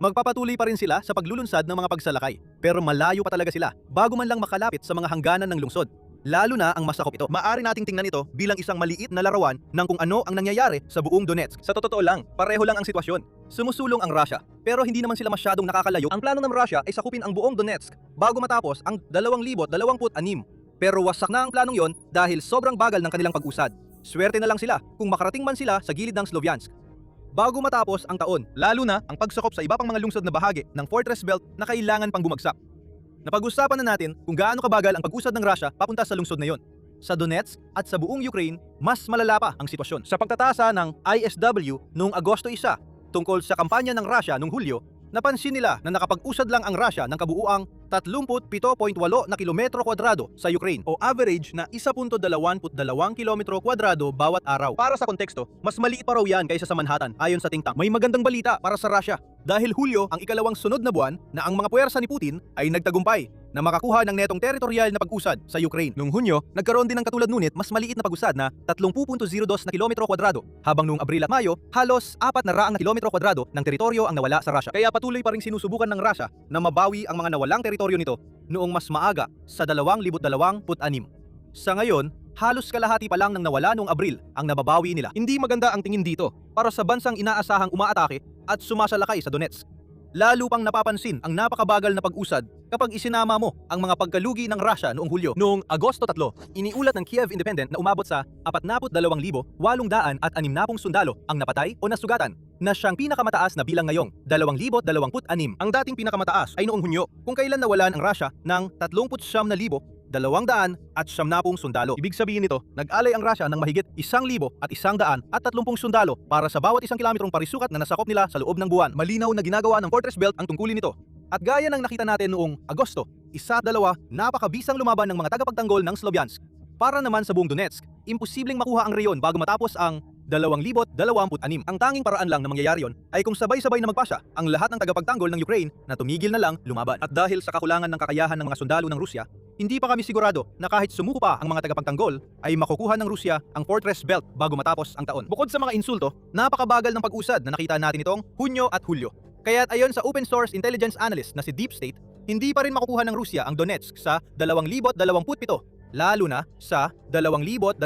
Magpapatuloy pa rin sila sa paglulunsad ng mga pagsalakay, pero malayo pa talaga sila bago man lang makalapit sa mga hangganan ng lungsod. Lalo na ang masakop ito. Maaari nating tingnan ito bilang isang maliit na larawan ng kung ano ang nangyayari sa buong Donetsk. Sa totoo lang, pareho lang ang sitwasyon. Sumusulong ang Russia, pero hindi naman sila masyadong nakakalayo. Ang plano ng Russia ay sakupin ang buong Donetsk bago matapos ang 2026. Pero wasak na ang planong yon dahil sobrang bagal ng kanilang pag-usad. Swerte na lang sila kung makarating man sila sa gilid ng Sloviansk bago matapos ang taon, lalo na ang pagsakop sa iba pang mga lungsod na bahagi ng Fortress Belt na kailangan pang bumagsak. Napag-usapan na natin kung gaano kabagal ang pag-usad ng Russia papunta sa lungsod na yon. Sa Donetsk at sa buong Ukraine, mas malala pa ang sitwasyon. Sa pagtatasa ng ISW noong Agosto 1 tungkol sa kampanya ng Russia noong Hulyo, napansin nila na nakapag-usad lang ang Russia ng kabuuang 37.8 na kilometro kwadrado sa Ukraine o average na 1.22 kilometro kwadrado bawat araw. Para sa konteksto, mas maliit pa raw yan kaysa sa Manhattan ayon sa think tank. May magandang balita para sa Russia dahil Hulyo ang ikalawang sunod na buwan na ang mga puwersa ni Putin ay nagtagumpay na makakuha ng netong teritorial na pag-usad sa Ukraine. Noong Hunyo, nagkaroon din ng katulad ngunit mas maliit na pag-usad na 30.02 na kilometro kwadrado, habang noong Abril at Mayo, halos 400 na kilometro kwadrado ng teritoryo ang nawala sa Russia. Kaya patuloy pa ring sinusubukan ng Russia na mabawi ang mga nawalang teritoryo nito noong mas maaga sa 2026. Sa ngayon, halos kalahati pa lang ng nawala noong Abril ang nababawi nila. Hindi maganda ang tingin dito para sa bansang inaasahang umaatake at sumasalakay sa Donetsk. Lalo pang napapansin ang napakabagal na pag-usad kapag isinama mo ang mga pagkalugi ng Russia noong Hulyo. Noong Agosto 3, iniulat ng Kiev Independent na umabot sa 42,860 sundalo ang napatay o nasugatan, na siyang pinakamataas na bilang ngayong 2026. Ang dating pinakamataas ay noong Hunyo, kung kailan nawalan ang Russia ng 39,270 sundalo. Ibig sabihin nito, nag-alay ang Russia ng mahigit 1,130 sundalo para sa bawat isang kilometrong parisukat na nasakop nila sa loob ng buwan. Malinaw na ginagawa ng Fortress Belt ang tungkulin nito. At gaya ng nakita natin noong Agosto, 1-2, napakabisang lumaban ng mga tagapagtanggol ng Sloviansk. Para naman sa buong Donetsk, imposibleng makuha ang reyon bago matapos ang 2026. Ang tanging paraan lang na mangyayari yon ay kung sabay-sabay na magpasya ang lahat ng tagapagtanggol ng Ukraine na tumigil na lang lumaban. At dahil sa kakulangan ng kakayahan ng mga sundalo ng Rusya, hindi pa kami sigurado na kahit sumuko pa ang mga tagapagtanggol ay makukuha ng Rusya ang Fortress Belt bago matapos ang taon. Bukod sa mga insulto, napakabagal ng pag-usad na nakita natin itong Hunyo at Hulyo. Kaya't ayon sa open source intelligence analyst na si Deep State, hindi pa rin makukuha ng Rusya ang Donetsk sa 2027, lalo na sa 2026.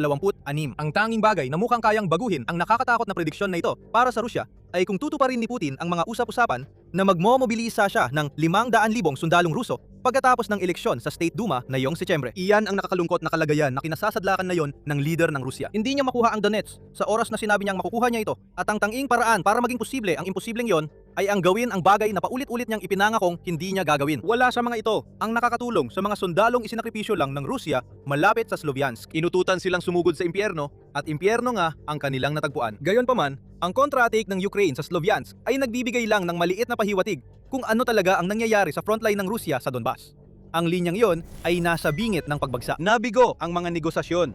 Ang tanging bagay na mukhang kayang baguhin ang nakakatakot na prediksyon na ito para sa Rusya ay kung tutuparin ni Putin ang mga usap-usapan na magmomobilisa siya ng 500,000 sundalong Ruso pagkatapos ng eleksyon sa State Duma ngayong Setyembre. Iyan ang nakakalungkot na kalagayan na kinasasadlakan na yon ng leader ng Rusya. Hindi niya makuha ang Donetsk sa oras na sinabi niyang makukuha niya ito, at ang tanging paraan para maging posible ang imposibleng yon ay ang gawin ang bagay na paulit-ulit niyang ipinangakong hindi niya gagawin. Wala sa mga ito ang nakakatulong sa mga sundalong isinakripisyo lang ng Rusya malapit sa Sloviansk. Inututan silang sumugod sa impyerno at impyerno nga ang kanilang natagpuan. Gayonpaman, ang kontra-attack ng Ukraine sa Sloviansk ay nagbibigay lang ng maliit na pahiwatig kung ano talaga ang nangyayari sa frontline ng Rusya sa Donbas. Ang linyang yon ay nasa bingit ng pagbagsak. Nabigo ang mga negosasyon.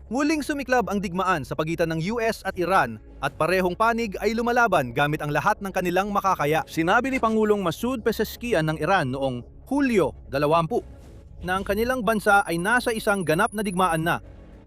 Muling sumiklab ang digmaan sa pagitan ng US at Iran at parehong panig ay lumalaban gamit ang lahat ng kanilang makakaya. Sinabi ni Pangulong Masoud Pezeshkian ng Iran noong Hulyo 20 na ang kanilang bansa ay nasa isang ganap na digmaan na,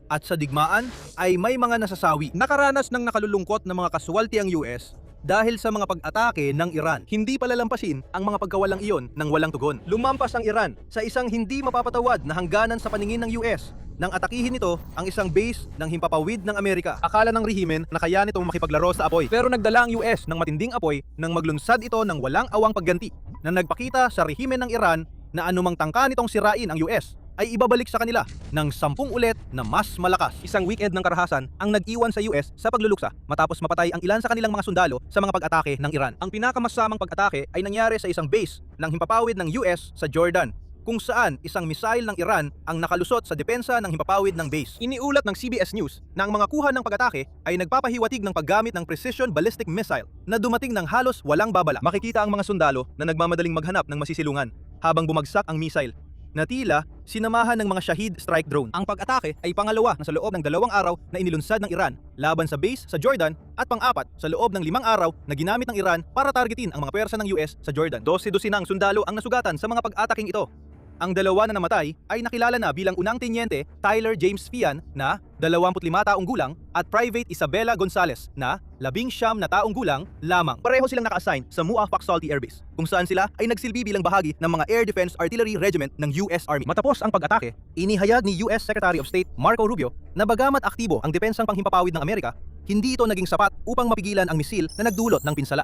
at sa digmaan ay may mga nasasawi. Nakaranas ng nakalulungkot na mga kasuwalti ang US dahil sa mga pag-atake ng Iran. Hindi palalampasin ang mga pagkawalang iyon ng walang tugon. Lumampas ang Iran sa isang hindi mapapatawad na hangganan sa paningin ng US nang atakihin nito ang isang base ng himpapawid ng Amerika. Akala ng rehimen na kaya nitong makipaglaro sa apoy. Pero nagdala ang US ng matinding apoy nang maglunsad ito ng walang awang pagganti na nagpakita sa rehimen ng Iran na anumang tangka nitong sirain ang US ay ibabalik sa kanila ng 10 ulit na mas malakas. Isang weekend ng karahasan ang nag-iwan sa US sa pagluluksa matapos mapatay ang ilan sa kanilang mga sundalo sa mga pag-atake ng Iran. Ang pinakamasamang pag-atake ay nangyari sa isang base ng himpapawid ng US sa Jordan, kung saan isang missile ng Iran ang nakalusot sa depensa ng himpapawid ng base. Iniulat ng CBS News na ang mga kuha ng pag-atake ay nagpapahiwatig ng paggamit ng precision ballistic missile na dumating ng halos walang babala. Makikita ang mga sundalo na nagmamadaling maghanap ng masisilungan habang bumagsak ang missile na tila sinamahan ng mga Shahid strike drone. Ang pag-atake ay pangalawa na sa loob ng 2 araw na inilunsad ng Iran laban sa base sa Jordan at pang-apat sa loob ng 5 araw na ginamit ng Iran para targetin ang mga pwersa ng US sa Jordan. 12 ang sundalo ang nasugatan sa mga pag-ataking ito. Ang 2 na namatay ay nakilala na bilang unang tenyente Tyler James Fian na 25 taong gulang at Private Isabella Gonzalez na 19 na taong gulang lamang. Pareho silang naka-assign sa Muaffaq Salty Air Base kung saan sila ay nagsilbi bilang bahagi ng mga Air Defense Artillery Regiment ng US Army. Matapos ang pag-atake, inihayag ni US Secretary of State Marco Rubio na bagamat aktibo ang depensang panghimpapawid ng Amerika, hindi ito naging sapat upang mapigilan ang misil na nagdulot ng pinsala.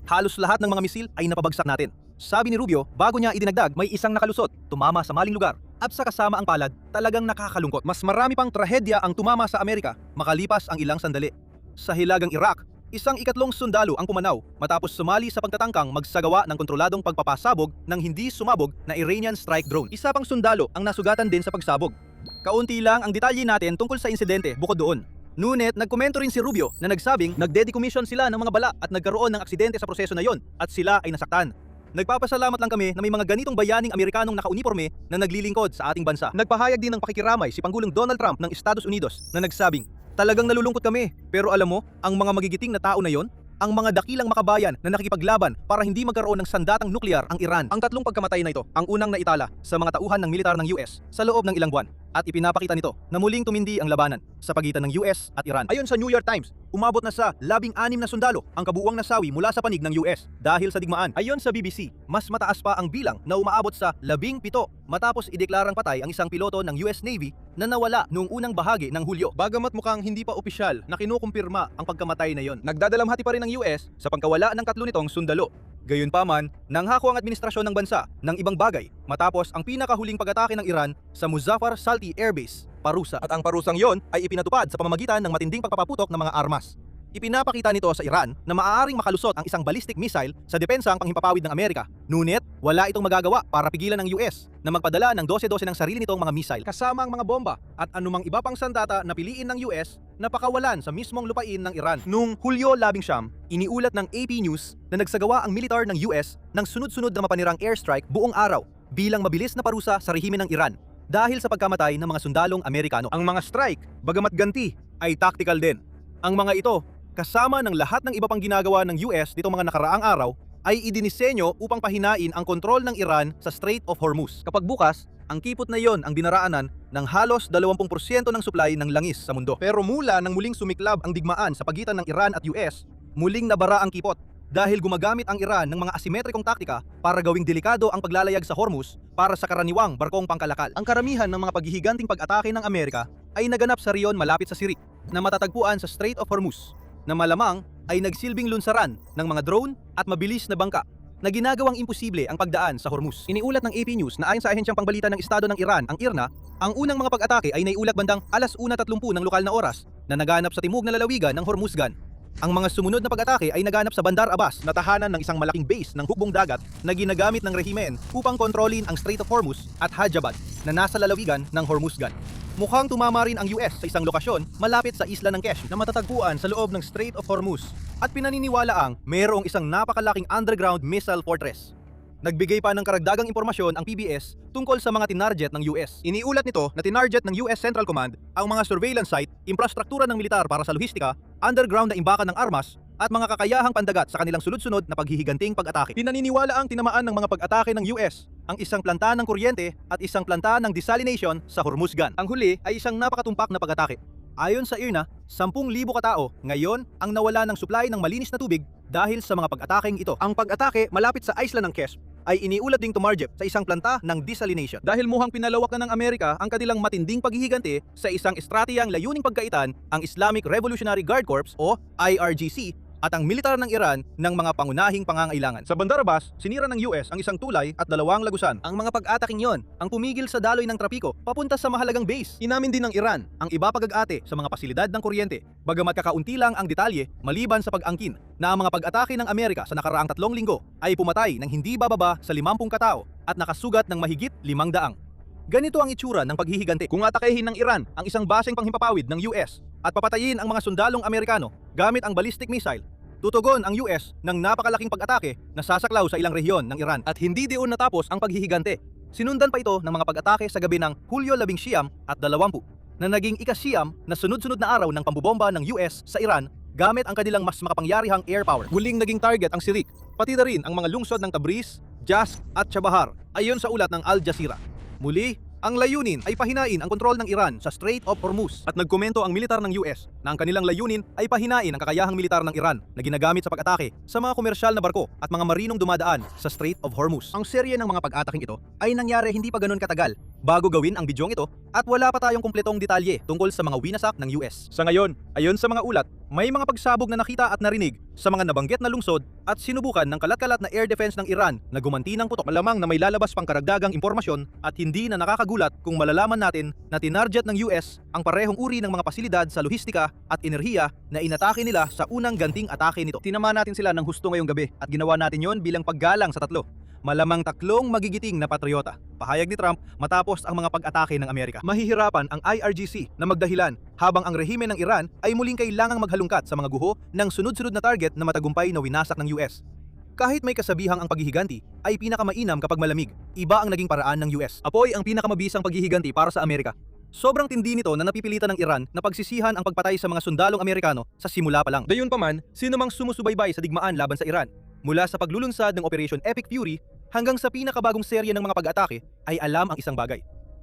Halos lahat ng mga misil ay napabagsak natin. Sabi ni Rubio, bago niya idinagdag, may isang nakalusot, tumama sa maling lugar. At sa kasama ang palad, talagang nakakalungkot. Mas marami pang trahedya ang tumama sa Amerika makalipas ang ilang sandali. Sa hilagang Iraq, isang ikatlong sundalo ang pumanaw matapos sumali sa pagtatangkang magsagawa ng kontroladong pagpapasabog ng hindi sumabog na Iranian strike drone. Isa pang sundalo ang nasugatan din sa pagsabog. Kaunti lang ang detalye natin tungkol sa insidente bukod doon. Ngunit nagkomento rin si Rubio na nagsabing nagdedecommission sila ng mga bala at nagkaroon ng aksidente sa proseso na yon at sila ay nasaktan. Nagpapasalamat lang kami na may mga ganitong bayaning Amerikanong nakauniforme na naglilingkod sa ating bansa. Nagpahayag din ng pakikiramay si Pangulong Donald Trump ng Estados Unidos na nagsabing, talagang nalulungkot kami, pero alam mo, ang mga magigiting na tao na yon, ang mga dakilang makabayan na nakikipaglaban para hindi magkaroon ng sandatang nuklear ang Iran. Ang tatlong pagkamatay na ito, ang unang naitala sa mga tauhan ng militar ng US sa loob ng ilang buwan at ipinapakita nito na muling tumindi ang labanan sa pagitan ng US at Iran. Ayon sa New York Times, umabot na sa 16 na sundalo ang kabuuang nasawi mula sa panig ng US dahil sa digmaan. Ayon sa BBC, mas mataas pa ang bilang na umaabot sa 17 matapos ideklarang patay ang isang piloto ng US Navy na nawala noong unang bahagi ng Hulyo. Bagamat mukhang hindi pa opisyal na kinukumpirma ang pagkamatay na yon, nagdadalamhati pa rin ng US sa pagkawala ng 3 nitong sundalo. Gayunpaman, nanghako ang administrasyon ng bansa ng ibang bagay matapos ang pinakahuling pag-atake ng Iran sa Muzaffar Salty Air Base, parusa. At ang parusang yon ay ipinatupad sa pamamagitan ng matinding pagpapaputok ng mga armas. Ipinapakita nito sa Iran na maaaring makalusot ang isang ballistic missile sa depensang panghimpapawid ng Amerika. Ngunit, wala itong magagawa para pigilan ng US na magpadala ng 12-12 ng sarili nitong mga missile kasama ang mga bomba at anumang iba pang sandata na piliin ng US na pakawalan sa mismong lupain ng Iran. Noong Hulyo 19, iniulat ng AP News na nagsagawa ang militar ng US ng sunod-sunod na mapanirang airstrike buong araw bilang mabilis na parusa sa rehimen ng Iran dahil sa pagkamatay ng mga sundalong Amerikano. Ang mga strike, bagamat ganti, ay tactical din. Ang mga ito, kasama ng lahat ng iba pang ginagawa ng US nitong mga nakaraang araw, ay idinisenyo upang pahinain ang kontrol ng Iran sa Strait of Hormuz. Kapag bukas, ang kipot na yon ang dinaraanan ng halos 20% ng supply ng langis sa mundo. Pero mula nang muling sumiklab ang digmaan sa pagitan ng Iran at US, muling nabara ang kipot dahil gumagamit ang Iran ng mga asimetrikong taktika para gawing delikado ang paglalayag sa Hormuz para sa karaniwang barkong pangkalakal. Ang karamihan ng mga paghihiganting pag-atake ng Amerika ay naganap sa riyon malapit sa Sirik na matatagpuan sa Strait of Hormuz, na malamang ay nagsilbing lunsaran ng mga drone at mabilis na bangka na ginagawang imposible ang pagdaan sa Hormuz. Iniulat ng AP News na ayon sa ahensyang pangbalita ng Estado ng Iran, ang IRNA, ang unang mga pag-atake ay naiulat bandang 1:30 ng lokal na oras na naganap sa timog na lalawigan ng Hormuzgan. Ang mga sumunod na pag-atake ay naganap sa Bandar Abbas na tahanan ng isang malaking base ng hukbong dagat na ginagamit ng rehimen upang kontrolin ang Strait of Hormuz at Hajabad na nasa lalawigan ng Hormuzgan. Mukhang tumama rin ang US sa isang lokasyon malapit sa isla ng Kesh na matatagpuan sa loob ng Strait of Hormuz at pinaniniwalaang mayroong isang napakalaking underground missile fortress. Nagbigay pa ng karagdagang impormasyon ang PBS tungkol sa mga tinarget ng US. Iniulat nito na tinarget ng US Central Command ang mga surveillance site, infrastruktura ng militar para sa lohistika, underground na imbakan ng armas, at mga kakayahang pandagat sa kanilang sunod-sunod na paghihiganting pag-atake. Pinaniniwala ang tinamaan ng mga pag-atake ng US ang isang planta ng kuryente at isang planta ng desalination sa Hormuzgan. Ang huli ay isang napakatumpak na pag-atake. Ayon sa IRNA, 10,000 katao ngayon ang nawala ng supply ng malinis na tubig dahil sa mga pag-ataking ito. Ang pag-atake malapit sa isla ng Kesh ay iniulat ding tumarget sa isang planta ng desalination. Dahil mukhang pinalawak na ng Amerika ang kanilang matinding paghihigante sa isang estratehiyang layuning pagkaitan ang Islamic Revolutionary Guard Corps o IRGC at ang militar ng Iran ng mga pangunahing pangangailangan. Sa Bandar Abbas, sinira ng US ang isang tulay at 2 lagusan. Ang mga pag-ataking yon ang pumigil sa daloy ng trapiko papunta sa mahalagang base. Inamin din ng Iran ang iba pag-ate sa mga pasilidad ng kuryente, bagamat kakaunti lang ang detalye maliban sa pag-angkin na ang mga pag-atake ng Amerika sa nakaraang 3 linggo ay pumatay ng hindi bababa sa 50 katao at nakasugat ng mahigit 500. Ganito ang itsura ng paghihiganti kung atakehin ng Iran ang isang baseng panghimpapawid ng US at papatayin ang mga sundalong Amerikano gamit ang ballistic missile. Tutugon ang US ng napakalaking pag-atake na sasaklaw sa ilang rehiyon ng Iran at hindi diyon natapos ang paghihigante. Sinundan pa ito ng mga pag-atake sa gabi ng Hulyo 19 at 20 na naging ika-siyam na sunod-sunod na araw ng pambobomba ng US sa Iran gamit ang kanilang mas makapangyarihang air power. Muling naging target ang Sirik, pati na rin ang mga lungsod ng Tabriz, Jask at Chabahar ayon sa ulat ng Al Jazeera. Muli, ang layunin ay pahinain ang kontrol ng Iran sa Strait of Hormuz at nagkomento ang militar ng US na ang kanilang layunin ay pahinain ang kakayahang militar ng Iran na ginagamit sa pag-atake sa mga komersyal na barko at mga marinong dumadaan sa Strait of Hormuz. Ang serye ng mga pag-ataking ito ay nangyari hindi pa ganoon katagal bago gawin ang bidyong ito at wala pa tayong kumpletong detalye tungkol sa mga winasak ng US. Sa ngayon, ayon sa mga ulat, may mga pagsabog na nakita at narinig sa mga nabanggit na lungsod at sinubukan ng kalat-kalat na air defense ng Iran na gumanti ng putok. Malamang na may lalabas pang karagdagang impormasyon at hindi na nakakagulat kung malalaman natin na tinarget ng US ang parehong uri ng mga pasilidad sa lohistika at enerhiya na inatake nila sa unang ganting atake nito. Tinama natin sila ng husto ngayong gabi at ginawa natin yon bilang paggalang sa tatlo. Malamang taklong magigiting na patriota. Pahayag ni Trump matapos ang mga pag-atake ng Amerika. Mahihirapan ang IRGC na magdahilan habang ang rehime ng Iran ay muling kailangang maghalungkat sa mga guho ng sunod-sunod na target na matagumpay na winasak ng US. Kahit may kasabihang ang paghihiganti ay pinakamainam kapag malamig, iba ang naging paraan ng US. Apoy ang pinakamabisang paghihiganti para sa Amerika. Sobrang tindi nito na napipilitan ng Iran na pagsisihan ang pagpatay sa mga sundalong Amerikano sa simula pa lang. Gayunpaman, sino mang sumusubaybay sa digmaan laban sa Iran, mula sa paglulunsad ng Operation Epic Fury hanggang sa pinakabagong serye ng mga pag-atake ay alam ang isang bagay.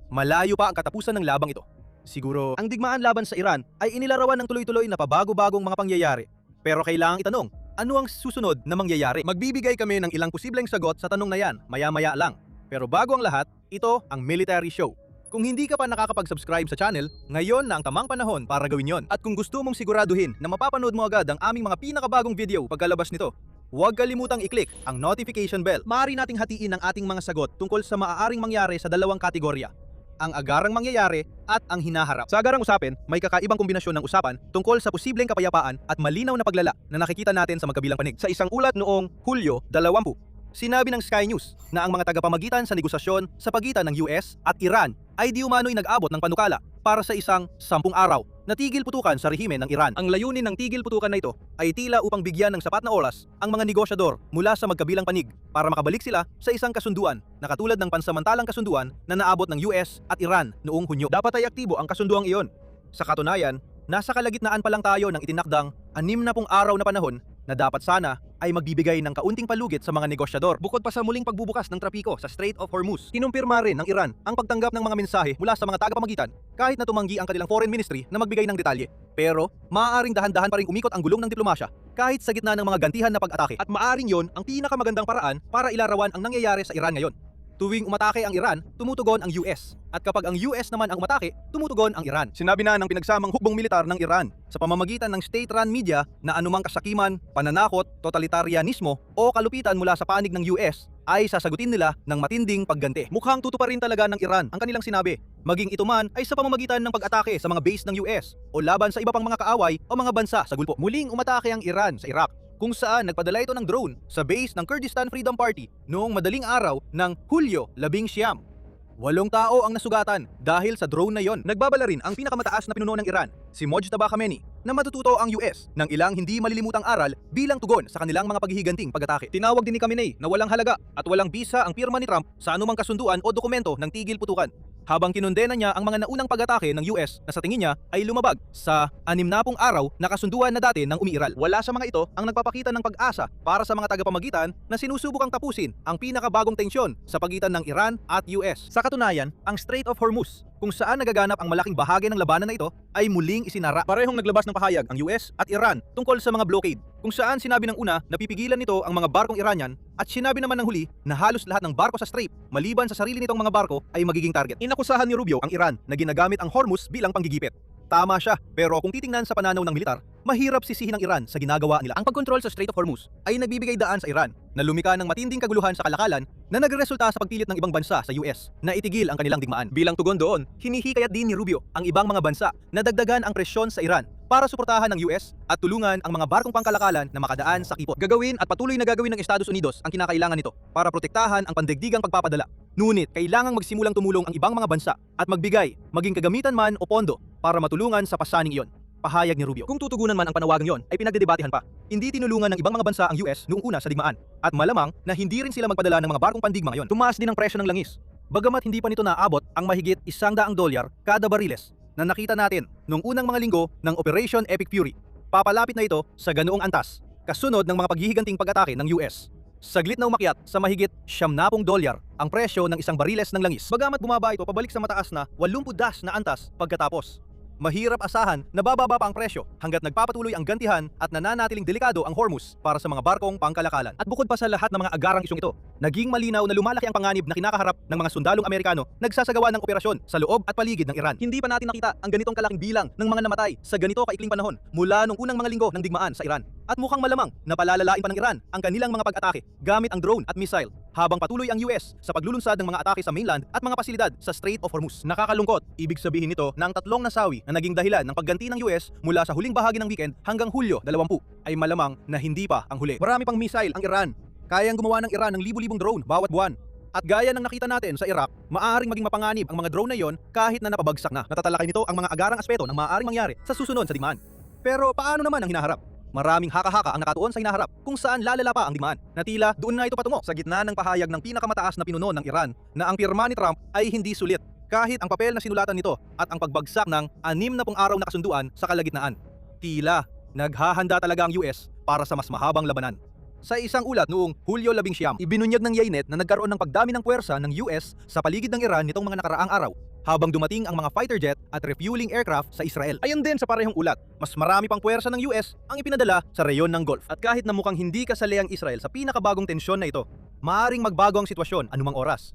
Malayo pa ang katapusan ng labang ito. Siguro, ang digmaan laban sa Iran ay inilarawan ng tuloy-tuloy na pabago-bagong mga pangyayari. Pero kailangang itanong, ano ang susunod na mangyayari? Magbibigay kami ng ilang posibleng sagot sa tanong na yan, maya-maya lang. Pero bago ang lahat, ito ang Military Show. Kung hindi ka pa nakakapag-subscribe sa channel, ngayon na ang tamang panahon para gawin yon. At kung gusto mong siguraduhin na mapapanood mo agad ang aming mga pinakabagong video pagkalabas nito, huwag kalimutang i-click ang notification bell. Maaari nating hatiin ang ating mga sagot tungkol sa maaaring mangyari sa dalawang kategorya: ang agarang mangyayari at ang hinaharap. Sa agarang usapin, may kakaibang kombinasyon ng usapan tungkol sa posibleng kapayapaan at malinaw na paglala na nakikita natin sa magkabilang panig. Sa isang ulat noong Hulyo 20, sinabi ng Sky News na ang mga tagapamagitan sa negosasyon sa pagitan ng US at Iran ay di umano'y nag-abot ng panukala para sa isang 10 araw na tigil putukan sa rehime ng Iran. Ang layunin ng tigil putukan na ito ay tila upang bigyan ng sapat na oras ang mga negosyador mula sa magkabilang panig para makabalik sila sa isang kasunduan na katulad ng pansamantalang kasunduan na naabot ng US at Iran noong Hunyo. Dapat ay aktibo ang kasunduang iyon. Sa katunayan, nasa kalagitnaan pa lang tayo ng itinakdang 60 araw na panahon na dapat sana ay magbibigay ng kaunting palugit sa mga negosyador. Bukod pa sa muling pagbubukas ng trapiko sa Strait of Hormuz, kinumpirma rin ng Iran ang pagtanggap ng mga mensahe mula sa mga tagapamagitan kahit na tumanggi ang kanilang foreign ministry na magbigay ng detalye. Pero maaaring dahan-dahan pa rin umikot ang gulong ng diplomasya kahit sa gitna ng mga gantihan na pag-atake. At maaaring yon ang pinakamagandang paraan para ilarawan ang nangyayari sa Iran ngayon. Tuwing umatake ang Iran, tumutugon ang US. At kapag ang US naman ang umatake, tumutugon ang Iran. Sinabi na ng pinagsamang hukbong militar ng Iran sa pamamagitan ng state-run media na anumang kasakiman, pananakot, totalitarianismo o kalupitan mula sa panig ng US ay sasagutin nila ng matinding pagganti. Mukhang tutuparin talaga ng Iran ang kanilang sinabi. Maging ito man ay sa pamamagitan ng pag-atake sa mga base ng US o laban sa iba pang mga kaaway o mga bansa sa Gulpo. Muling umatake ang Iran sa Iraq, kung saan nagpadala ito ng drone sa base ng Kurdistan Freedom Party noong madaling araw ng Hulyo 19. 8 tao ang nasugatan dahil sa drone na yon. Nagbabala rin ang pinakamataas na pinuno ng Iran, si Mojtaba Khamenei, na matututo ang US ng ilang hindi malilimutang aral bilang tugon sa kanilang mga paghihiganting pag-atake. Tinawag din ni Khamenei na walang halaga at walang bisa ang pirma ni Trump sa anumang kasunduan o dokumento ng tigil putukan, habang kinondena niya ang mga naunang pag-atake ng US na sa tingin niya ay lumabag sa 60 araw na kasunduan na dati ng umiiral. Wala sa mga ito ang nagpapakita ng pag-asa para sa mga tagapamagitan na sinusubukang tapusin ang pinakabagong tensyon sa pagitan ng Iran at US. Sa katunayan, ang Strait of Hormuz, kung saan nagaganap ang malaking bahagi ng labanan na ito, ay muling isinara. Parehong naglabas ng pahayag ang US at Iran tungkol sa mga blockade, kung saan sinabi ng una na pipigilan nito ang mga barkong Iranian at sinabi naman ng huli na halos lahat ng barko sa Strait, maliban sa sarili nitong mga barko, ay magiging target. Inakusahan ni Rubio ang Iran na ginagamit ang Hormuz bilang panggigipit. Tama siya, pero kung titingnan sa pananaw ng militar, mahirap sisihin ng Iran sa ginagawa nila. Ang pagkontrol sa Strait of Hormuz ay nagbibigay daan sa Iran na lumika ng matinding kaguluhan sa kalakalan na nagresulta sa pagpilit ng ibang bansa sa US na itigil ang kanilang digmaan. Bilang tugon doon, hinihikayat din ni Rubio ang ibang mga bansa na dagdagan ang presyon sa Iran para suportahan ng US at tulungan ang mga barkong pangkalakalan na makadaan sa kipot. Gagawin at patuloy na gagawin ng Estados Unidos ang kinakailangan nito para protektahan ang pandigdigang pagpapadala. Ngunit kailangang magsimulang tumulong ang ibang mga bansa at magbigay, maging kagamitan man o pondo para matulungan sa pasaning iyon. Pahayag ni Rubio. Kung tutugunan man ang panawagang yon ay pinagdedebatehan pa. Hindi tinulungan ng ibang mga bansa ang US noong una sa digmaan at malamang na hindi rin sila magpadala ng mga barkong pandigma ngayon. Tumaas din ang presyo ng langis. Bagamat hindi pa nito naabot ang mahigit $100 kada bariles na nakita natin noong unang mga linggo ng Operation Epic Fury. Papalapit na ito sa ganoong antas, kasunod ng mga paghihiganting pag-atake ng US. Saglit na umakyat sa mahigit $70 ang presyo ng isang bariles ng langis. Bagamat bumaba ito pabalik sa mataas na $80 na antas pagkatapos. Mahirap asahan na bababa pa ang presyo hanggat nagpapatuloy ang gantihan at nananatiling delikado ang Hormuz para sa mga barkong pangkalakalan. At bukod pa sa lahat ng mga agarang isyong ito, naging malinaw na lumalaki ang panganib na kinakaharap ng mga sundalong Amerikano nagsasagawa ng operasyon sa loob at paligid ng Iran. Hindi pa natin nakita ang ganitong kalaking bilang ng mga namatay sa ganito kaikling panahon mula nung unang mga linggo ng digmaan sa Iran. At mukhang malamang na palalalain pa ng Iran ang kanilang mga pag-atake gamit ang drone at missile habang patuloy ang US sa paglulunsad ng mga atake sa mainland at mga pasilidad sa Strait of Hormuz. Nakakalungkot, ibig sabihin nito na ang tatlong nasawi na naging dahilan ng pagganti ng US mula sa huling bahagi ng weekend hanggang Hulyo 20 ay malamang na hindi pa ang huli. Marami pang missile ang Iran. Kayang gumawa ng Iran ng libu-libong drone bawat buwan. At gaya ng nakita natin sa Iraq, maaaring maging mapanganib ang mga drone na yon kahit na napabagsak na. Natatalakay nito ang mga agarang aspeto ng maaaring mangyari sa susunod sa digmaan. Pero paano naman ang hinaharap? Maraming haka-haka ang nakatuon sa hinaharap kung saan lalala pa ang digmaan. Na tila doon na ito patungo sa gitna ng pahayag ng pinakamataas na pinuno ng Iran na ang pirma ni Trump ay hindi sulit kahit ang papel na sinulatan nito at ang pagbagsak ng 60 araw na kasunduan sa kalagitnaan. Tila naghahanda talaga ang US para sa mas mahabang labanan. Sa isang ulat noong Hulyo 19, ibinunyag ng Yaynet na nagkaroon ng pagdami ng puwersa ng US sa paligid ng Iran nitong mga nakaraang araw habang dumating ang mga fighter jet at refueling aircraft sa Israel. Ayon din sa parehong ulat, mas marami pang puwersa ng US ang ipinadala sa reyon ng Gulf. At kahit na mukhang hindi kasali ang Israel sa pinakabagong tensyon na ito, maaaring magbago ang sitwasyon anumang oras.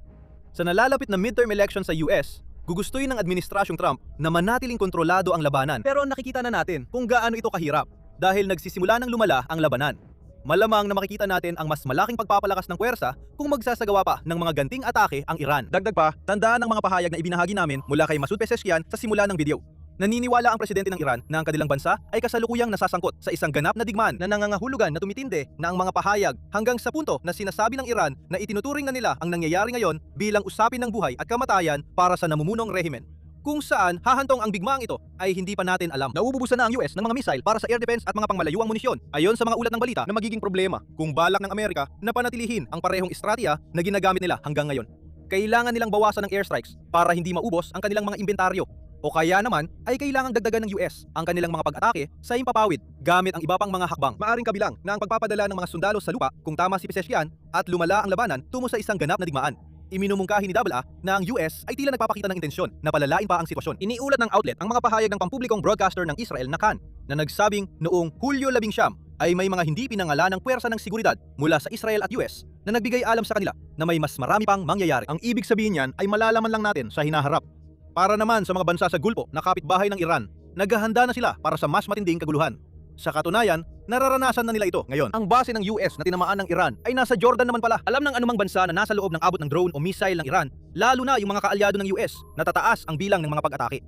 Sa nalalapit na midterm election sa US, gugustuhin ng administrasyong Trump na manatiling kontrolado ang labanan. Pero nakikita na natin kung gaano ito kahirap dahil nagsisimula ng lumala ang labanan. Malamang na makikita natin ang mas malaking pagpapalakas ng puwersa kung magsasagawa pa ng mga ganting atake ang Iran. Dagdag pa, tandaan ang mga pahayag na ibinahagi namin mula kay Masoud Pezeshkian sa simula ng video. Naniniwala ang presidente ng Iran na ang kanilang bansa ay kasalukuyang nasasangkot sa isang ganap na digmaan na nangangahulugan na tumitindi na ang mga pahayag hanggang sa punto na sinasabi ng Iran na itinuturing na nila ang nangyayari ngayon bilang usapin ng buhay at kamatayan para sa namumunong rehimen. Kung saan hahantong ang bigmaang ito ay hindi pa natin alam. Nauubusan na ang US ng mga missile para sa air defense at mga pangmalayuang munisyon. Ayon sa mga ulat ng balita na magiging problema kung balak ng Amerika na panatilihin ang parehong estratehiya na ginagamit nila hanggang ngayon. Kailangan nilang bawasan ng airstrikes para hindi maubos ang kanilang mga inventaryo. O kaya naman ay kailangang dagdagan ng US ang kanilang mga pag-atake sa himpapawid gamit ang iba pang mga hakbang. Maaring kabilang na ang pagpapadala ng mga sundalo sa lupa kung tama si Pezeshkian at lumala ang labanan tungo sa isang ganap na digmaan. Iminumungkahi ni AA na ang US ay tila nagpapakita ng intensyon na palalain pa ang sitwasyon. Iniulat ng outlet ang mga pahayag ng pampublikong broadcaster ng Israel na Kan na nagsabing noong Hulyo 19 ay may mga hindi pinangalanang puwersa ng seguridad mula sa Israel at US na nagbigay alam sa kanila na may mas marami pang mangyayari. Ang ibig sabihin niyan ay malalaman lang natin sa hinaharap. Para naman sa mga bansa sa Gulpo na kapitbahay ng Iran, naghahanda na sila para sa mas matinding kaguluhan. Sa katunayan, nararanasan na nila ito ngayon. Ang base ng US na tinamaan ng Iran ay nasa Jordan naman pala. Alam ng anumang bansa na nasa loob ng abot ng drone o missile ng Iran, lalo na yung mga kaalyado ng US na tataas ang bilang ng mga pag-atake.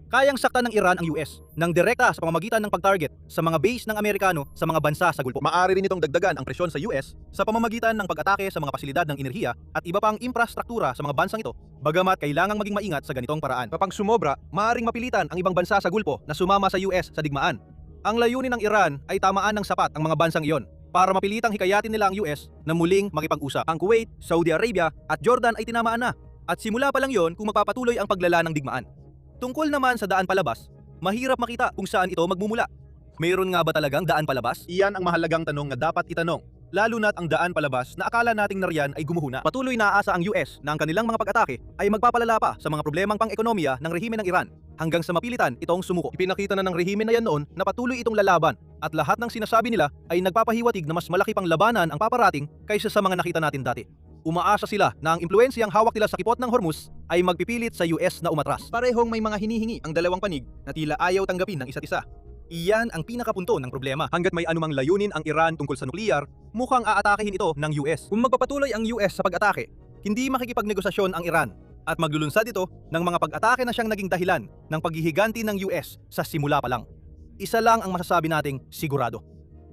Kayang saktan ng Iran ang US nang direkta sa pamamagitan ng pag-target sa mga base ng Amerikano sa mga bansa sa Gulpo. Maaari rin itong dagdagan ang presyon sa US sa pamamagitan ng pag-atake sa mga pasilidad ng enerhiya at iba pang infrastruktura sa mga bansang ito. Bagamat kailangang maging maingat sa ganitong paraan. Kapag sumobra, maaaring mapilitan ang ibang bansa sa Gulpo na sumama sa US sa digmaan. Ang layunin ng Iran ay tamaan ng sapat ang mga bansang iyon para mapilitang hikayatin nila ang US na muling makipag-usap. Ang Kuwait, Saudi Arabia at Jordan ay tinamaan na at simula pa lang yon kung magpapatuloy ang paglala ng digmaan. Tungkol naman sa daan palabas, mahirap makita kung saan ito magmumula. Mayroon nga ba talagang daan palabas? Iyan ang mahalagang tanong na dapat itanong, lalo na't ang daan palabas na akala nating nariyan ay gumuhuna. Patuloy na aasa ang US na ang kanilang mga pag-atake ay magpapalala pa sa mga problemang pang-ekonomiya ng rehimen ng Iran hanggang sa mapilitan itong sumuko. Ipinakita na ng rehimen na yan noon na patuloy itong lalaban at lahat ng sinasabi nila ay nagpapahiwatig na mas malaki pang labanan ang paparating kaysa sa mga nakita natin dati. Umaasa sila na ang impluensyang hawak nila sa kipot ng Hormuz ay magpipilit sa US na umatras. Parehong may mga hinihingi ang dalawang panig na tila ayaw tanggapin ng isa't isa. Iyan ang pinakapunto ng problema. Hanggat may anumang layunin ang Iran tungkol sa nukleyar, mukhang aatakehin ito ng US. Kung magpapatuloy ang US sa pag-atake, hindi makikipagnegosasyon ang Iran at maglulunsad ito ng mga pag-atake na siyang naging dahilan ng paghihiganti ng US sa simula pa lang. Isa lang ang masasabi nating sigurado.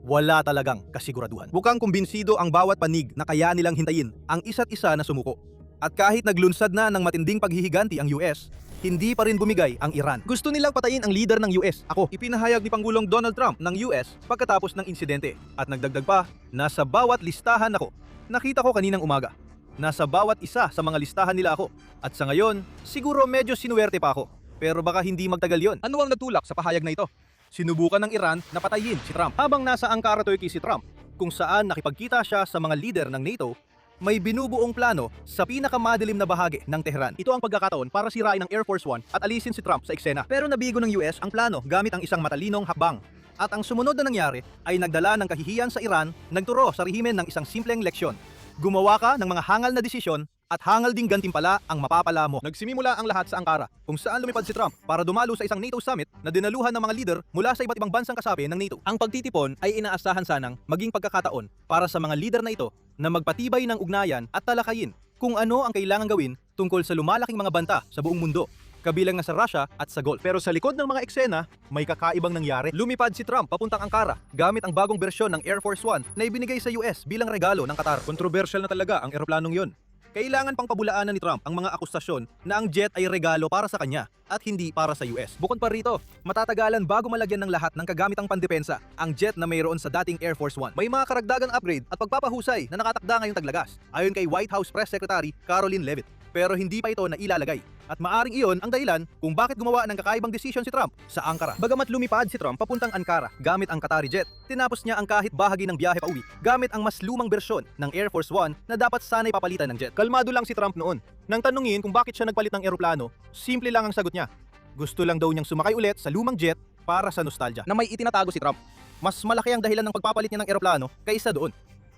Wala talagang kasiguraduhan. Mukhang kumbinsido ang bawat panig na kaya nilang hintayin ang isa't isa na sumuko. At kahit naglunsad na ng matinding paghihiganti ang US, hindi pa rin bumigay ang Iran. Gusto nilang patayin ang leader ng US, ako. Ipinahayag ni Pangulong Donald Trump ng US pagkatapos ng insidente. At nagdagdag pa, nasa bawat listahan ako. Nakita ko kaninang umaga. Nasa bawat isa sa mga listahan nila ako. At sa ngayon, siguro medyo sinuwerte pa ako. Pero baka hindi magtagal yon. Ano ang natulak sa pahayag na ito? Sinubukan ng Iran na patayin si Trump. Habang nasa Ankara, Turkey si Trump, kung saan nakipagkita siya sa mga leader ng NATO, may binubuong plano sa pinakamadilim na bahagi ng Tehran. Ito ang pagkakataon para sirain ang Air Force One at alisin si Trump sa eksena. Pero nabigo ng US ang plano gamit ang isang matalinong hakbang. At ang sumunod na nangyari ay nagdala ng kahihiyan sa Iran, nagturo sa rehimen ng isang simpleng leksyon. Gumawa ka ng mga hangal na desisyon at hangal ding gantimpala ang mapapala mo. Nagsimula ang lahat sa Ankara, kung saan lumipad si Trump para dumalo sa isang NATO summit na dinaluhan ng mga leader mula sa iba't ibang bansang kasapi ng NATO. Ang pagtitipon ay inaasahan sanang maging pagkakataon para sa mga leader na ito na magpatibay ng ugnayan at talakayin kung ano ang kailangan gawin tungkol sa lumalaking mga banta sa buong mundo, kabilang na sa Russia at sa Gulf. Pero sa likod ng mga eksena, may kakaibang nangyari. Lumipad si Trump papuntang Ankara gamit ang bagong bersyon ng Air Force One na ibinigay sa US bilang regalo ng Qatar. Kontrobersyal na talaga ang eroplanong yon. Kailangan pang pabulaanan ni Trump ang mga akustasyon na ang jet ay regalo para sa kanya at hindi para sa US. Bukod pa rito, matatagalan bago malagyan ng lahat ng kagamitang pandepensa ang jet na mayroon sa dating Air Force One. May mga karagdagang upgrade at pagpapahusay na nakatakda ngayong taglagas, ayon kay White House Press Secretary Caroline Leavitt. Pero hindi pa ito nailalagay. At maaring iyon ang dahilan kung bakit gumawa ng kakaibang desisyon si Trump sa Ankara. Bagamat lumipad si Trump papuntang Ankara gamit ang Qatari jet, tinapos niya ang kahit bahagi ng biyahe pauwi gamit ang mas lumang bersyon ng Air Force One na dapat sana'y papalitan ng jet. Kalmado lang si Trump noon. Nang tanungin kung bakit siya nagpalit ng eroplano, simple lang ang sagot niya. Gusto lang daw niyang sumakay ulit sa lumang jet para sa nostalgia. Na may itinatago si Trump. Mas malaki ang dahilan ng pagpapalit niya ng eroplano kaysa doon.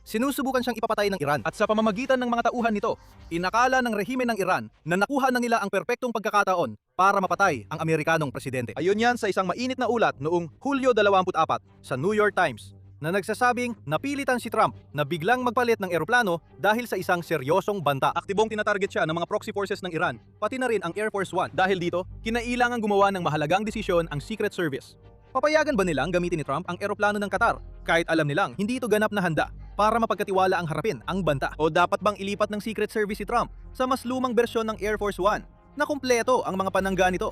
Sinusubukan siyang ipapatay ng Iran at sa pamamagitan ng mga tauhan nito, inakala ng rehimen ng Iran na nakuha na nila ang perpektong pagkakataon para mapatay ang Amerikanong presidente. Ayon yan sa isang mainit na ulat noong Hulyo 24 sa New York Times na nagsasabing napilitan si Trump na biglang magpalit ng eroplano dahil sa isang seryosong banta. Aktibong tinatarget siya ng mga proxy forces ng Iran, pati na rin ang Air Force One. Dahil dito, kinailangan gumawa ng mahalagang desisyon ang Secret Service. Papayagan ba nilang gamitin ni Trump ang eroplano ng Qatar kahit alam nilang hindi ito ganap na handa para mapagkatiwala ang harapin ang banta? O dapat bang ilipat ng Secret Service si Trump sa mas lumang bersyon ng Air Force One na kumpleto ang mga panangga nito?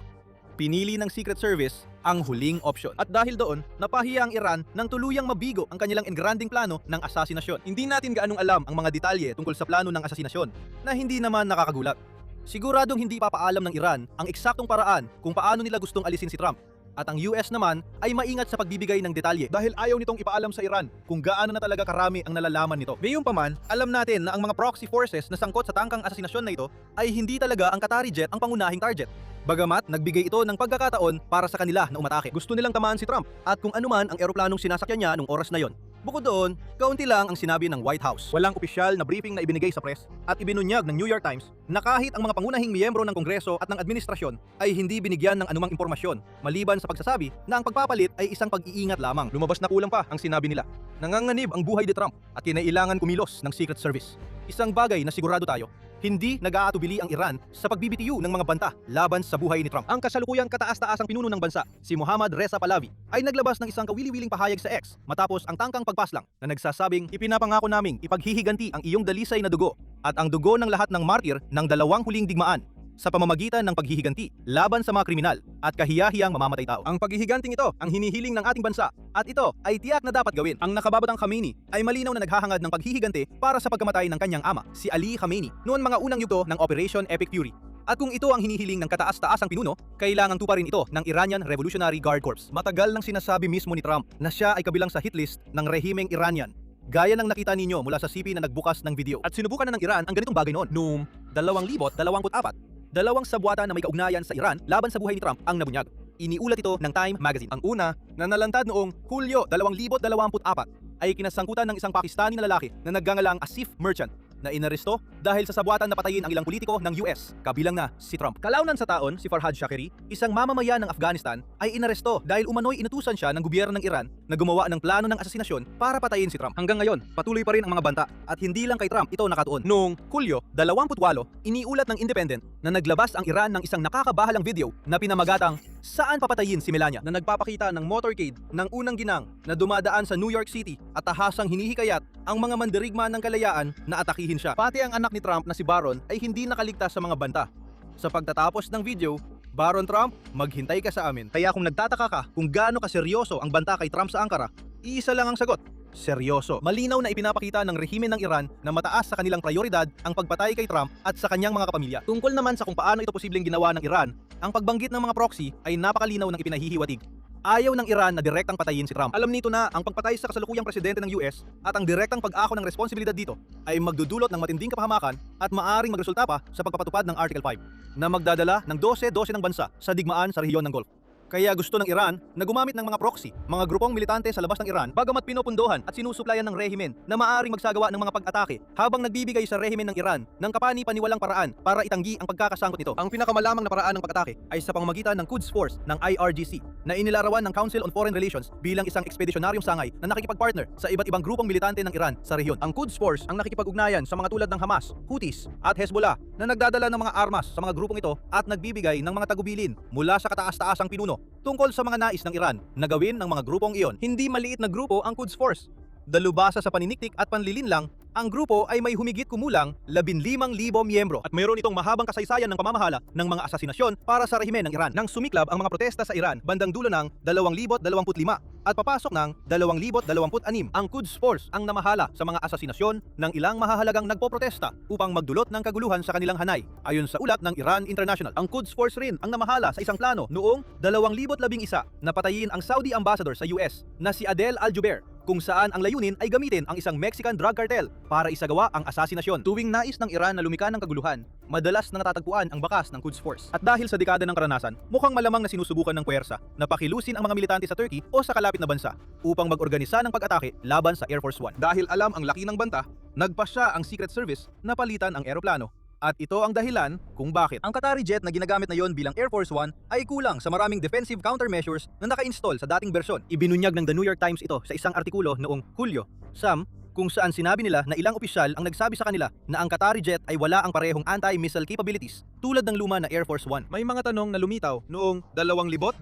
Pinili ng Secret Service ang huling opsyon. At dahil doon, napahiya ang Iran nang tuluyang mabigo ang kanilang engranding plano ng asasinasyon. Hindi natin gaanong alam ang mga detalye tungkol sa plano ng asasinasyon na hindi naman nakakagulat. Siguradong hindi papaalam ng Iran ang eksaktong paraan kung paano nila gustong alisin si Trump. At ang US naman ay maingat sa pagbibigay ng detalye dahil ayaw nitong ipaalam sa Iran kung gaano na talaga karami ang nalalaman nito. Gayunpaman, alam natin na ang mga proxy forces na sangkot sa tangkang asasinasyon na ito ay hindi talaga ang Qatari jet ang pangunahing target. Bagamat nagbigay ito ng pagkakataon para sa kanila na umatake. Gusto nilang tamaan si Trump at kung anuman ang eroplanong sinasakyan niya nung oras na yon. Bukod doon, kaunti lang ang sinabi ng White House. Walang opisyal na briefing na ibinigay sa press at ibinunyag ng New York Times na kahit ang mga pangunahing miyembro ng Kongreso at ng administrasyon ay hindi binigyan ng anumang impormasyon maliban sa pagsasabi na ang pagpapalit ay isang pag-iingat lamang. Lumabas na kulang pa ang sinabi nila. Nanganganib ang buhay ni Trump at kinailangan kumilos ng Secret Service. Isang bagay na sigurado tayo, hindi nag-aatubili ang Iran sa pagbibitiyu ng mga banta laban sa buhay ni Trump. Ang kasalukuyang kataas-taasang pinuno ng bansa, si Mohammad Reza Pahlavi, ay naglabas ng isang kawili-wiling pahayag sa X matapos ang tangkang pagpaslang na nagsasabing ipinapangako naming ipaghihiganti ang iyong dalisay na dugo at ang dugo ng lahat ng martir ng dalawang huling digmaan sa pamamagitan ng paghihiganti laban sa mga kriminal at kahiyahiyang mamamatay tao. Ang paghihiganting ito ang hinihiling ng ating bansa at ito ay tiyak na dapat gawin. Ang nakababatang Khamenei ay malinaw na naghahangad ng paghihiganti para sa pagkamatay ng kanyang ama, si Ali Khamenei, noon mga unang yugto ng Operation Epic Fury. At kung ito ang hinihiling ng kataas-taasang pinuno, kailangang tuparin ito ng Iranian Revolutionary Guard Corps. Matagal nang sinasabi mismo ni Trump na siya ay kabilang sa hit list ng rehimeng Iranian. Gaya ng nakita ninyo mula sa CP na nagbukas ng video. At sinubukan na ng Iran ang ganitong bagay noon noong 2024. Dalawang sabwata na may kaugnayan sa Iran laban sa buhay ni Trump ang nabunyag. Iniulat ito ng Time Magazine. Ang una na nalantad noong Hulyo 2024 ay kinasangkutan ng isang Pakistani na lalaki na nagngangalang Asif Merchant na inaresto dahil sa sabuatan na patayin ang ilang politiko ng US, kabilang na si Trump. Kalaunan sa taon, si Farhad Shakeri, isang mamamayan ng Afghanistan, ay inaresto dahil umano'y inutusan siya ng gobyerno ng Iran na gumawa ng plano ng asasinasyon para patayin si Trump. Hanggang ngayon, patuloy pa rin ang mga banta at hindi lang kay Trump ito nakatuon. Noong Hulyo 28, iniulat ng Independent na naglabas ang Iran ng isang nakakabahalang video na pinamagatang "Saan papatayin si Melania?" na nagpapakita ng motorcade ng unang ginang na dumadaan sa New York City at tahasang hinihikayat ang mga mandirigma ng kalayaan na atakihin siya. Pati ang anak ni Trump na si Baron ay hindi nakaligtas sa mga banta. Sa pagtatapos ng video, "Baron Trump, maghintay ka sa amin." Kaya kung nagtataka ka kung gaano kaseryoso ang banta kay Trump sa Ankara, iisa lang ang sagot: seryoso. Malinaw na ipinapakita ng rehimen ng Iran na mataas sa kanilang prioridad ang pagpatay kay Trump at sa kanyang mga kapamilya. Tungkol naman sa kung paano ito posibleng ginawa ng Iran, ang pagbanggit ng mga proxy ay napakalinaw ng ipinahihiwatig. Ayaw ng Iran na direktang patayin si Trump. Alam nito na ang pagpatay sa kasalukuyang presidente ng US at ang direktang pag-ako ng responsibilidad dito ay magdudulot ng matinding kapahamakan at maaring magresulta pa sa pagpapatupad ng Article 5 na magdadala ng 12 ng bansa sa digmaan sa rehiyon ng Gulf. Kaya gusto ng Iran na gumamit ng mga proxy, mga grupong militante sa labas ng Iran, bagamat pinupundohan at sinusuplayan ng rehimen na maaring magsagawa ng mga pag-atake habang nagbibigay sa rehimen ng Iran ng kapani-paniwalang paraan para itanggi ang pagkakasangkot nito. Ang pinakamalamang na paraan ng pag-atake ay sa pamamagitan ng Quds Force ng IRGC na inilarawan ng Council on Foreign Relations bilang isang ekspedisyonaryong sangay na nakikipag-partner sa iba't ibang grupong militante ng Iran sa rehiyon. Ang Quds Force ang nakikipag-ugnayan sa mga tulad ng Hamas, Houthis at Hezbollah na nagdadala ng mga armas sa mga grupong ito at nagbibigay ng mga tagubilin mula sa kataas-taasang pinuno tungkol sa mga nais ng Iran na gawin ng mga grupong iyon. Hindi maliit na grupo ang Quds Force. Dalubhasa sa paniniktik at panlilinlang, ang grupo ay may humigit kumulang 15,000 miyembro at mayroon itong mahabang kasaysayan ng pamamahala ng mga asasinasyon para sa rehimen ng Iran. Nang sumiklab ang mga protesta sa Iran bandang dulo ng 2025 at papasok ng 2026, ang Quds Force ang namahala sa mga asasinasyon ng ilang mahahalagang nagpoprotesta upang magdulot ng kaguluhan sa kanilang hanay. Ayon sa ulat ng Iran International, ang Quds Force rin ang namahala sa isang plano noong 2011 na patayin ang Saudi ambassador sa US na si Adel Al-Jubeir, kung saan ang layunin ay gamitin ang isang Mexican drug cartel para isagawa ang asasinasyon. Tuwing nais ng Iran na lumika ng kaguluhan, madalas na natatagpuan ang bakas ng Quds Force. At dahil sa dekada ng karanasan, mukhang malamang na sinusubukan ng puwersa na pakilusin ang mga militante sa Turkey o sa kalapit na bansa upang mag-organisa ng pag-atake laban sa Air Force One. Dahil alam ang laki ng banta, nagpasya ang Secret Service na palitan ang eroplano. At ito ang dahilan kung bakit ang Qatari jet na ginagamit na yon bilang Air Force One ay kulang sa maraming defensive countermeasures na naka-install sa dating bersyon. Ibinunyag ng The New York Times ito sa isang artikulo noong Hulyo, kung saan sinabi nila na ilang opisyal ang nagsabi sa kanila na ang Qatari jet ay wala ang parehong anti-missile capabilities tulad ng luma na Air Force One. May mga tanong na lumitaw noong 2025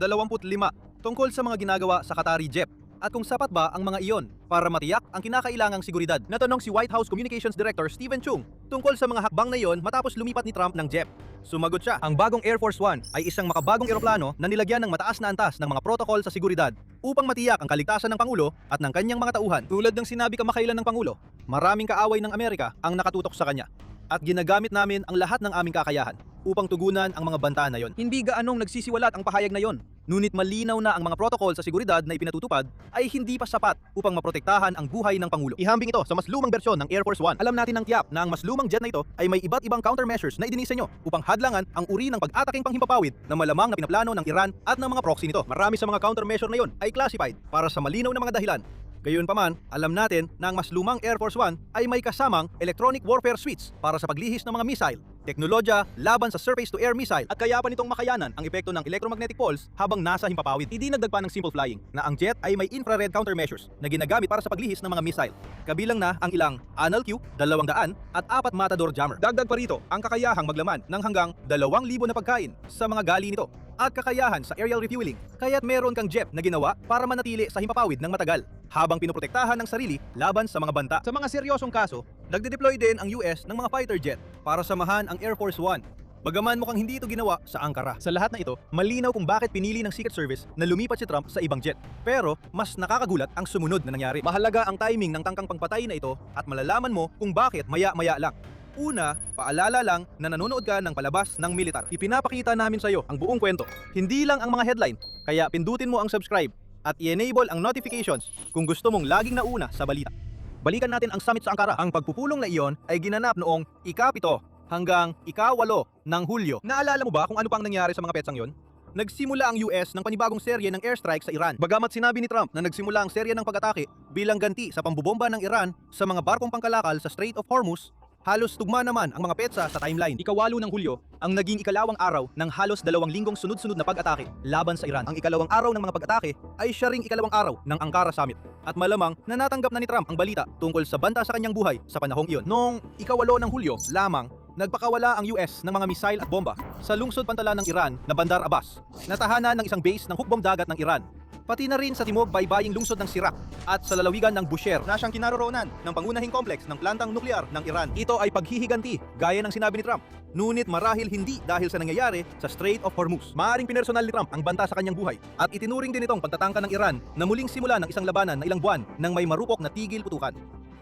tungkol sa mga ginagawa sa Qatari jet at kung sapat ba ang mga iyon para matiyak ang kinakailangang seguridad. Natanong si White House Communications Director Stephen Chung tungkol sa mga hakbang na iyon matapos lumipat ni Trump ng jet. Sumagot siya, ang bagong Air Force One ay isang makabagong eroplano na nilagyan ng mataas na antas ng mga protocol sa seguridad upang matiyak ang kaligtasan ng Pangulo at ng kanyang mga tauhan. Tulad ng sinabi kamakailan ng Pangulo, maraming kaaway ng Amerika ang nakatutok sa kanya at ginagamit namin ang lahat ng aming kakayahan upang tugunan ang mga banta na yon. Hindi gaanong nagsisiwalat ang pahayag na yon. Ngunit malinaw na ang mga protocol sa seguridad na ipinatutupad ay hindi pa sapat upang maprotektahan ang buhay ng Pangulo. Ihambing ito sa mas lumang bersyon ng Air Force One. Alam natin ng tiyak na ang mas lumang jet na ito ay may iba't ibang countermeasures na idinisenyo upang hadlangan ang uri ng pag-ataking panghimpapawid na malamang na pinaplano ng Iran at ng mga proxy nito. Marami sa mga countermeasure na yon ay classified para sa malinaw na mga dahilan. Gayunpaman, alam natin na ang mas lumang Air Force One ay may kasamang electronic warfare suites para sa paglihis ng mga missile, teknolohiya laban sa surface-to-air missile at kaya pa nitong makayanan ang epekto ng electromagnetic pulse habang nasa himpapawid. Idinagdag pa ng simple flying na ang jet ay may infrared countermeasures na ginagamit para sa paglihis ng mga missile. Kabilang na ang ilang Anal-Q 200 at 4 Matador jammer. Dagdag pa rito ang kakayahang maglaman ng hanggang 2,000 na pagkain sa mga gali nito at kakayahan sa aerial refueling, kaya't meron kang jet na ginawa para manatili sa himpapawid ng matagal habang pinoprotektahan ng sarili laban sa mga banta. Sa mga seryosong kaso, nagde-deploy din ang US ng mga fighter jet para samahan ang Air Force One. Bagaman mukhang hindi ito ginawa sa Ankara. Sa lahat na ito, malinaw kung bakit pinili ng Secret Service na lumipat si Trump sa ibang jet. Pero mas nakakagulat ang sumunod na nangyari. Mahalaga ang timing ng tangkang pangpatay na ito at malalaman mo kung bakit maya-maya lang. Una, paalala lang na nanonood ka ng palabas ng militar. Ipinapakita namin sa iyo ang buong kwento. Hindi lang ang mga headline, kaya pindutin mo ang subscribe at i-enable ang notifications kung gusto mong laging nauna sa balita. Balikan natin ang summit sa Ankara. Ang pagpupulong na iyon ay ginanap noong ika-7 hanggang ika-8 ng Hulyo. Naalala mo ba kung ano pang nangyari sa mga petsang yon? Nagsimula ang US ng panibagong serye ng airstrike sa Iran. Bagamat sinabi ni Trump na nagsimula ang serye ng pag-atake bilang ganti sa pambubomba ng Iran sa mga barkong pangkalakal sa Strait of Hormuz, Halos tugma naman ang mga petsa sa timeline. Ika-8 ng Hulyo ang naging ikalawang araw ng halos 2 linggong sunod-sunod na pag-atake laban sa Iran. Ang ikalawang araw ng mga pag-atake ay siya ring ikalawang araw ng Ankara Summit. At malamang na natanggap na ni Trump ang balita tungkol sa banta sa kanyang buhay sa panahong iyon. Noong ika-8 ng Hulyo lamang, nagpakawala ang US ng mga misail at bomba sa lungsod pantala ng Iran na Bandar Abbas, na tahanan ng isang base ng hukbong dagat ng Iran. Pati na rin sa timog baybaying lungsod ng Sirak at sa lalawigan ng Bushehr na siyang kinaroroonan ng pangunahing kompleks ng plantang nuklear ng Iran. Ito ay paghihiganti gaya ng sinabi ni Trump. Ngunit marahil hindi dahil sa nangyayari sa Strait of Hormuz. Maaring pinersonal ni Trump ang banta sa kanyang buhay at itinuring din itong pagtatangka ng Iran na muling simula ng isang labanan na ilang buwan nang may marupok na tigil putukan.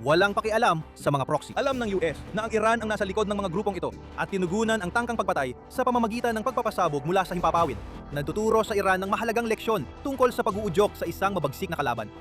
Walang pakialam sa mga proxy. Alam ng US na ang Iran ang nasa likod ng mga grupong ito at tinugunan ang tangkang pagpatay sa pamamagitan ng pagpapasabog mula sa himpapawid. Nagtuturo sa Iran ng mahalagang leksyon tungkol sa pag-uudyok sa isang mabagsik na kalaban.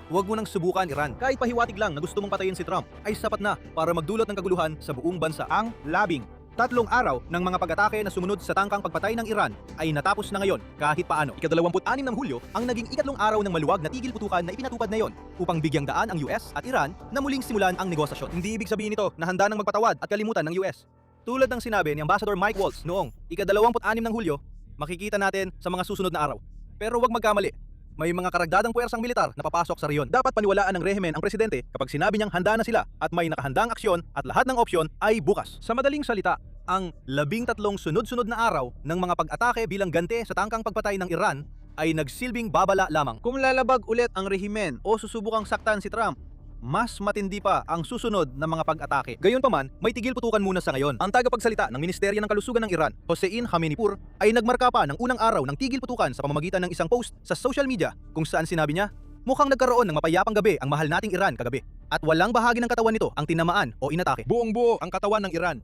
Huwag mo nang subukan, Iran. Kahit pahiwatig lang na gusto mong patayin si Trump ay sapat na para magdulot ng kaguluhan sa buong bansa. Ang labing 3 araw ng mga pag-atake na sumunod sa tangkang pagpatay ng Iran ay natapos na ngayon kahit paano. Ika-26 ng Hulyo ang naging ikatlong araw ng maluwag na tigil putukan na ipinatupad na yon upang bigyang daan ang US at Iran na muling simulan ang negosasyon. Hindi ibig sabihin nito na handa nang magpatawad at kalimutan ng US. Tulad ng sinabi ni Ambassador Mike Waltz noong ika-26 ng Hulyo, makikita natin sa mga susunod na araw. Pero huwag magkamali. May mga karagdadang puwersang militar na papasok sa rehiyon. Dapat paniwalaan ng rehimen ang presidente kapag sinabi niyang handa na sila at may nakahandang aksyon at lahat ng opsyon ay bukas. Sa madaling salita, ang 13 sunod-sunod na araw ng mga pag-atake bilang ganti sa tangkang pagpatay ng Iran ay nagsilbing babala lamang. Kung lalabag ulit ang rehimen o susubukang saktan si Trump, mas matindi pa ang susunod na mga pag-atake. Gayunpaman, may tigil putukan muna sa ngayon. Ang tagapagsalita ng Ministeryo ng Kalusugan ng Iran, Hossein Khameneipur, ay nagmarka pa ng unang araw ng tigil putukan sa pamamagitan ng isang post sa social media kung saan sinabi niya, mukhang nagkaroon ng mapayapang gabi ang mahal nating Iran kagabi at walang bahagi ng katawan nito ang tinamaan o inatake. Buong-buo ang katawan ng Iran.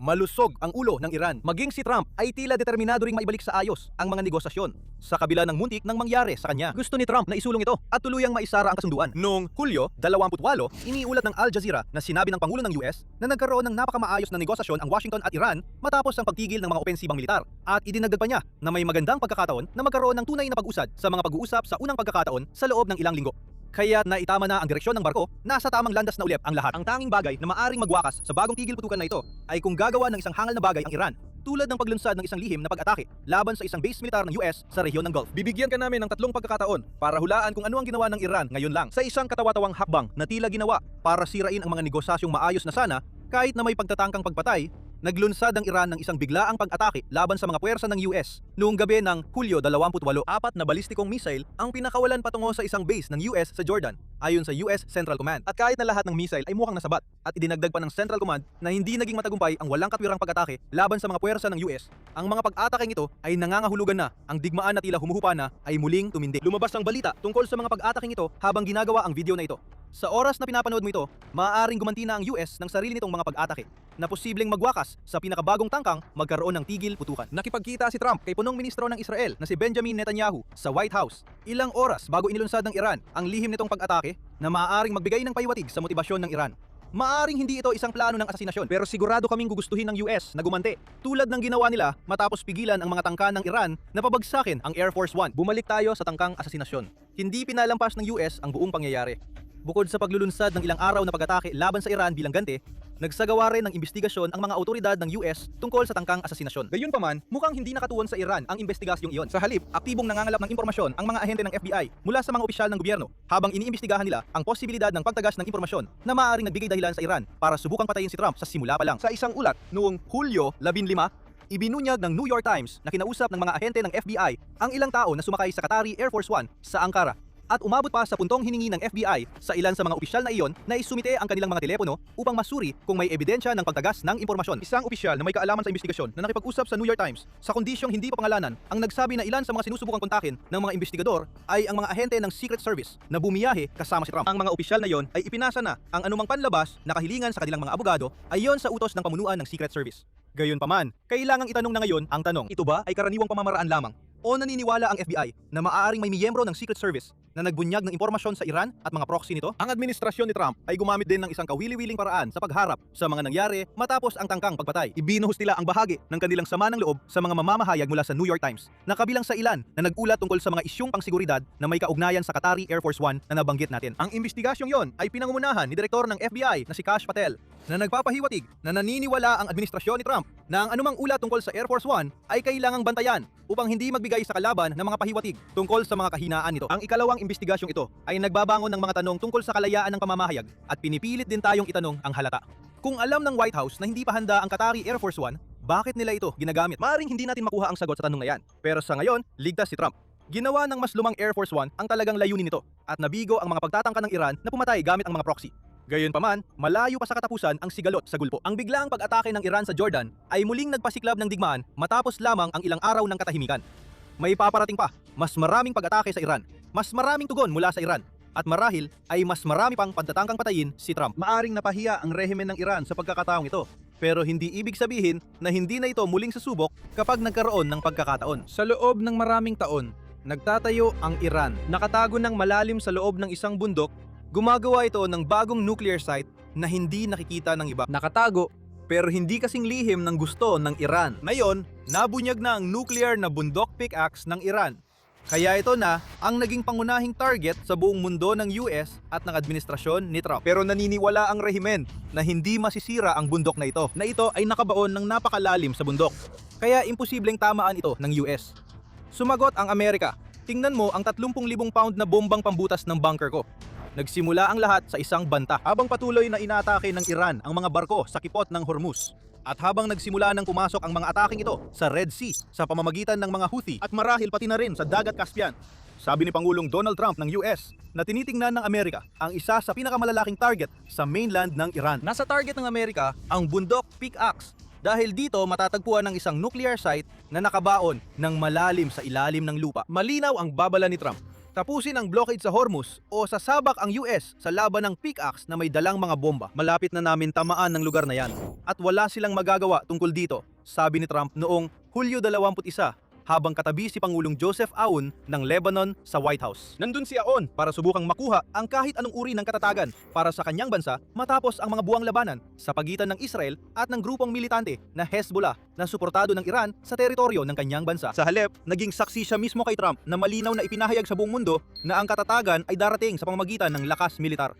Malusog ang ulo ng Iran. Maging si Trump ay tila determinado ring maibalik sa ayos ang mga negosasyon sa kabila ng muntik nang mangyari sa kanya. Gusto ni Trump na isulong ito at tuluyang maisara ang kasunduan. Noong Hulyo 28, iniulat ng Al Jazeera na sinabi ng Pangulo ng US na nagkaroon ng napakamaayos na negosasyon ang Washington at Iran matapos ang pagtigil ng mga opensibang militar. At idinagdag pa niya na may magandang pagkakataon na magkaroon ng tunay na pag-usad sa mga pag-uusap sa unang pagkakataon sa loob ng ilang linggo. Kaya naitama na ang direksyon ng barko, nasa tamang landas na ulit ang lahat. Ang tanging bagay na maaring magwakas sa bagong tigil putukan na ito ay kung gagawa ng isang hangal na bagay ang Iran, tulad ng paglunsad ng isang lihim na pag-atake laban sa isang base militar ng US sa rehiyon ng Gulf. Bibigyan ka namin ng 3 pagkakataon para hulaan kung ano ang ginawa ng Iran ngayon lang sa isang katawa-tawang hakbang na tila ginawa para sirain ang mga negosasyong maayos na sana kahit na may pagtatangkang pagpatay. Naglunsad ang Iran ng isang biglaang pag-atake laban sa mga puwersa ng US noong gabi ng Hulyo 28. 4 na balistikong missile ang pinakawalan patungo sa isang base ng US sa Jordan ayon sa US Central Command. At kahit na lahat ng missile ay mukhang nasabat at idinagdag pa ng Central Command na hindi naging matagumpay ang walang katwirang pag-atake laban sa mga puwersa ng US, ang mga pag-atake ito ay nangangahulugan na ang digmaan na tila humuhupa na ay muling tumindi. Lumabas ang balita tungkol sa mga pag-atake ito habang ginagawa ang video na ito. Sa oras na pinapanood mo ito, maaaring gumanti na ang US ng sarili nitong mga pag-atake na posibleng magwakas sa pinakabagong tangkang magkaroon ng tigil putukan. Nakipagkita si Trump kay punong ministro ng Israel na si Benjamin Netanyahu sa White House ilang oras bago inilunsad ng Iran ang lihim nitong pag-atake na maaaring magbigay ng pahiwatig sa motibasyon ng Iran. Maaring hindi ito isang plano ng asasinasyon pero sigurado kaming gugustuhin ng US na gumanti tulad ng ginawa nila matapos pigilan ang mga tangka ng Iran na pabagsakin ang Air Force One. Bumalik tayo sa tangkang asasinasyon. Hindi pinalampas ng US ang buong pangyayari. Bukod sa paglulunsad ng ilang araw na pag-atake laban sa Iran bilang ganti, nagsagawa rin ng imbestigasyon ang mga awtoridad ng US tungkol sa tangkang asasinasyon. Gayunpaman, mukhang hindi nakatuon sa Iran ang investigasyong iyon. Sa halip, aktibong nangangalap ng impormasyon ang mga ahente ng FBI mula sa mga opisyal ng gobyerno habang iniimbestigahan nila ang posibilidad ng pagtagas ng impormasyon na maaaring nagbigay dahilan sa Iran para subukang patayin si Trump sa simula pa lang. Sa isang ulat noong Hulyo 15, ibinunyag ng New York Times na kinausap ng mga ahente ng FBI ang ilang tao na sumakay sa Qatari Air Force One sa Ankara. At umabot pa sa puntong hiningi ng FBI sa ilan sa mga opisyal na iyon na isumite ang kanilang mga telepono upang masuri kung may ebidensya ng pagtagas ng impormasyon. Isang opisyal na may kaalaman sa investigasyon na nakipag-usap sa New York Times sa kondisyong hindi pa pangalanan ang nagsabi na ilan sa mga sinusubukang kontakin ng mga investigador ay ang mga ahente ng Secret Service na bumiyahe kasama si Trump. Ang mga opisyal na iyon ay ipinasa na ang anumang panlabas na kahilingan sa kanilang mga abogado ayon sa utos ng pamunuan ng Secret Service. Gayunpaman, kailangang itanong na ngayon ang tanong, ito ba ay karaniwang pamamaraan lamang? O naniniwala ang FBI na maaaring may miyembro ng Secret Service na nagbunyag ng impormasyon sa Iran at mga proxy nito? Ang administrasyon ni Trump ay gumamit din ng isang kawili-wiling paraan sa pagharap sa mga nangyari matapos ang tangkang pagpatay. Ibinuhos nila ang bahagi ng kanilang sama ng loob sa mga mamamahayag mula sa New York Times na kabilang sa ilan na nag-ulat tungkol sa mga isyung pangseguridad na may kaugnayan sa Qatari Air Force One na nabanggit natin. Ang investigasyong yon ay pinangungunahan ni Direktor ng FBI na si Kash Patel na nagpapahiwatig na naniniwala ang administrasyon ni Trump na ang anumang ulat tungkol sa Air Force One ay kailangang bantayan upang hindi magbigay sa kalaban ng mga pahiwatig tungkol sa mga kahinaan nito. Ang ikalawang investigasyong ito ay nagbabangon ng mga tanong tungkol sa kalayaan ng pamamahayag at pinipilit din tayong itanong ang halata. Kung alam ng White House na hindi pa handa ang Qatari Air Force One, bakit nila ito ginagamit? Maaring hindi natin makuha ang sagot sa tanong na yan. Pero sa ngayon, ligtas si Trump. Ginawa ng mas lumang Air Force One ang talagang layunin nito at nabigo ang mga pagtatangka ng Iran na pumatay gamit ang mga proxy. Gayunpaman, malayo pa sa katapusan ang sigalot sa gulpo. Ang biglaang pag-atake ng Iran sa Jordan ay muling nagpasiklab ng digmaan matapos lamang ang ilang araw ng katahimikan. May paparating pa, mas maraming pag-atake sa Iran, mas maraming tugon mula sa Iran, at marahil ay mas marami pang pagtatangkang patayin si Trump. Maaring napahiya ang rehimen ng Iran sa pagkakataong ito, pero hindi ibig sabihin na hindi na ito muling susubok kapag nagkaroon ng pagkakataon. Sa loob ng maraming taon, nagtatayo ang Iran. Nakatago ng malalim sa loob ng isang bundok, gumagawa ito ng bagong nuclear site na hindi nakikita ng iba. Nakatago, pero hindi kasing lihim ng gusto ng Iran. Ngayon, nabunyag na ang nuclear na bundok pickaxe ng Iran. Kaya ito na ang naging pangunahing target sa buong mundo ng US at ng administrasyon ni Trump. Pero naniniwala ang rehimen na hindi masisira ang bundok na ito ay nakabaon ng napakalalim sa bundok. Kaya imposibleng tamaan ito ng US. Sumagot ang Amerika, tingnan mo ang 30,000 pound na bombang pambutas ng bunker ko. Nagsimula ang lahat sa isang banta habang patuloy na inaatake ng Iran ang mga barko sa kipot ng Hormuz. At habang nagsimula ng pumasok ang mga ataking ito sa Red Sea sa pamamagitan ng mga Houthi at marahil pati na rin sa Dagat Caspian. Sabi ni Pangulong Donald Trump ng US na tinitingnan ng Amerika ang isa sa pinakamalalaking target sa mainland ng Iran. Nasa target ng Amerika ang bundok Pickaxe dahil dito matatagpuan ng isang nuclear site na nakabaon ng malalim sa ilalim ng lupa. Malinaw ang babala ni Trump. Tapusin ang blockade sa Hormuz o sasabak ang US sa laban ng Pickaxe na may dalang mga bomba. Malapit na namin tamaan ng lugar na yan. At wala silang magagawa tungkol dito, sabi ni Trump noong Hulyo 21 habang katabi si Pangulong Joseph Aoun ng Lebanon sa White House. Nandun si Aoun para subukang makuha ang kahit anong uri ng katatagan para sa kanyang bansa matapos ang mga buwang labanan sa pagitan ng Israel at ng grupong militante na Hezbollah na suportado ng Iran sa teritoryo ng kanyang bansa. Sa halip, naging saksi siya mismo kay Trump na malinaw na ipinahayag sa buong mundo na ang katatagan ay darating sa pamamagitan ng lakas militar.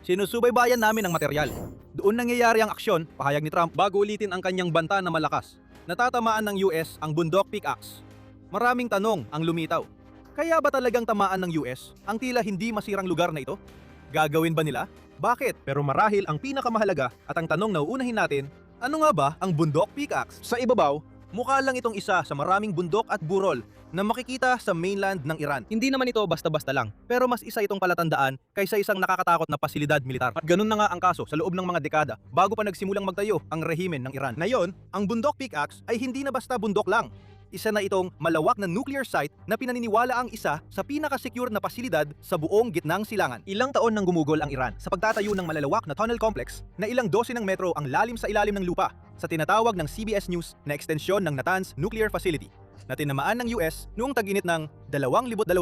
Sinusubaybayan namin ang materyal. Doon nangyayari ang aksyon, pahayag ni Trump bago ulitin ang kanyang banta na malakas. Natatamaan ng US ang bundok Pickaxe. Maraming tanong ang lumitaw. Kaya ba talagang tamaan ng US ang tila hindi masirang lugar na ito? Gagawin ba nila? Bakit? Pero marahil ang pinakamahalaga at ang tanong na uunahin natin, ano nga ba ang bundok Pickaxe? Sa ibabaw, mukha lang itong isa sa maraming bundok at burol na makikita sa mainland ng Iran. Hindi naman ito basta-basta lang, pero mas isa itong palatandaan kaysa isang nakakatakot na pasilidad militar. At ganun na nga ang kaso sa loob ng mga dekada bago pa nagsimulang magtayo ang rehimen ng Iran. Ngayon, ang bundok Pickaxe ay hindi na basta bundok lang. Isa na itong malawak na nuclear site na pinaniniwala ang isa sa pinaka-secure na pasilidad sa buong gitnang silangan. Ilang taon nang gumugol ang Iran sa pagtatayo ng malalawak na tunnel complex na ilang dose ng metro ang lalim sa ilalim ng lupa sa tinatawag ng CBS News na ekstensyon ng Natanz Nuclear Facility na tinamaan ng US noong tag-init ng 2025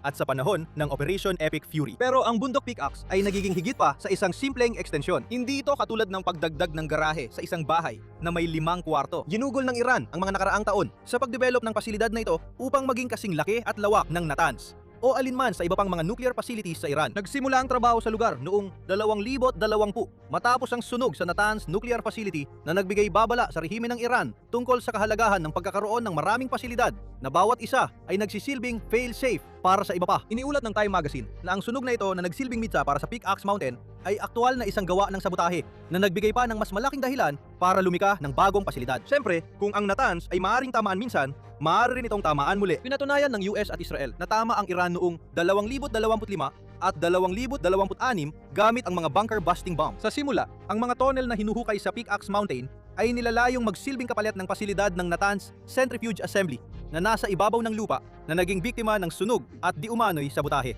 at sa panahon ng Operation Epic Fury. Pero ang bundok Pickaxe ay nagiging higit pa sa isang simpleng ekstensyon. Hindi ito katulad ng pagdagdag ng garahe sa isang bahay na may 5 kwarto. Ginugol ng Iran ang mga nakaraang taon sa pagdevelop ng pasilidad na ito upang maging kasing laki at lawak ng Natanz o alinman sa iba pang mga nuclear facilities sa Iran. Nagsimula ang trabaho sa lugar noong 2020 matapos ang sunog sa Natanz Nuclear Facility na nagbigay babala sa rehimen ng Iran tungkol sa kahalagahan ng pagkakaroon ng maraming pasilidad na bawat isa ay nagsisilbing fail-safe para sa iba pa. Iniulat ng Time Magazine na ang sunog na ito na nagsilbing mitsa para sa Pickaxe Mountain ay aktwal na isang gawa ng sabotahe na nagbigay pa ng mas malaking dahilan para lumika ng bagong pasilidad. Siyempre, kung ang Natanz ay maaaring tamaan minsan, maaari rin itong tamaan muli. Pinatunayan ng US at Israel na tama ang Iran noong 2025 at 2026 gamit ang mga bunker-busting bomb. Sa simula, ang mga tunnel na hinuhukay sa Pickaxe Mountain ay nilalayong magsilbing kapalit ng pasilidad ng Natanz Centrifuge Assembly na nasa ibabaw ng lupa na naging biktima ng sunog at di umano'y sabotahe.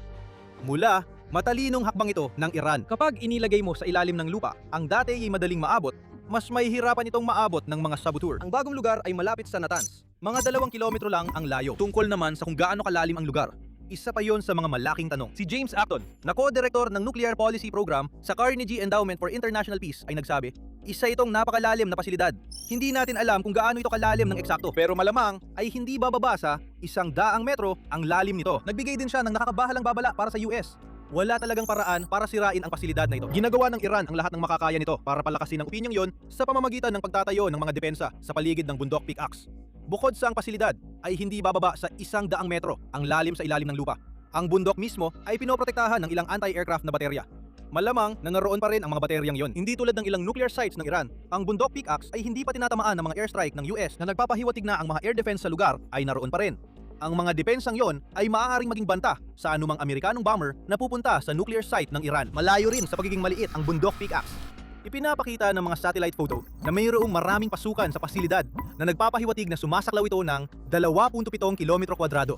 Mula, matalinong hakbang ito ng Iran. Kapag inilagay mo sa ilalim ng lupa, ang dati ay madaling maabot, mas mahihirapan itong maabot ng mga saboteur. Ang bagong lugar ay malapit sa Natanz. Mga 2 kilometro lang ang layo. Tungkol naman sa kung gaano kalalim ang lugar. isa pa yon sa mga malaking tanong. Si James Acton, na co-director ng Nuclear Policy Program sa Carnegie Endowment for International Peace ay nagsabi, isa itong napakalalim na pasilidad. Hindi natin alam kung gaano ito kalalim ng eksakto, pero malamang ay hindi bababa sa 100 metro ang lalim nito. Nagbigay din siya ng nakakabahalang babala para sa US. Wala talagang paraan para sirain ang pasilidad na ito. Ginagawa ng Iran ang lahat ng makakaya nito para palakasin ang opinyong yon sa pamamagitan ng pagtatayo ng mga depensa sa paligid ng bundok pickaxe. Bukod sa ang pasilidad ay hindi bababa sa 100 metro ang lalim sa ilalim ng lupa. Ang bundok mismo ay pinoprotektahan ng ilang anti-aircraft na baterya. Malamang na naroon pa rin ang mga bateryang yon. Hindi tulad ng ilang nuclear sites ng Iran, ang bundok pickaxe ay hindi pa tinatamaan ng mga airstrike ng US na nagpapahiwatig na ang mga air defense sa lugar ay naroon pa rin. Ang mga depensang yon ay maaaring maging banta sa anumang Amerikanong bomber na pupunta sa nuclear site ng Iran. Malayo rin sa pagiging maliit ang bundok pickaxe. Ipinapakita ng mga satellite photo na mayroong maraming pasukan sa pasilidad na nagpapahiwatig na sumasaklaw ito ng 2.7 kilometro kwadrado.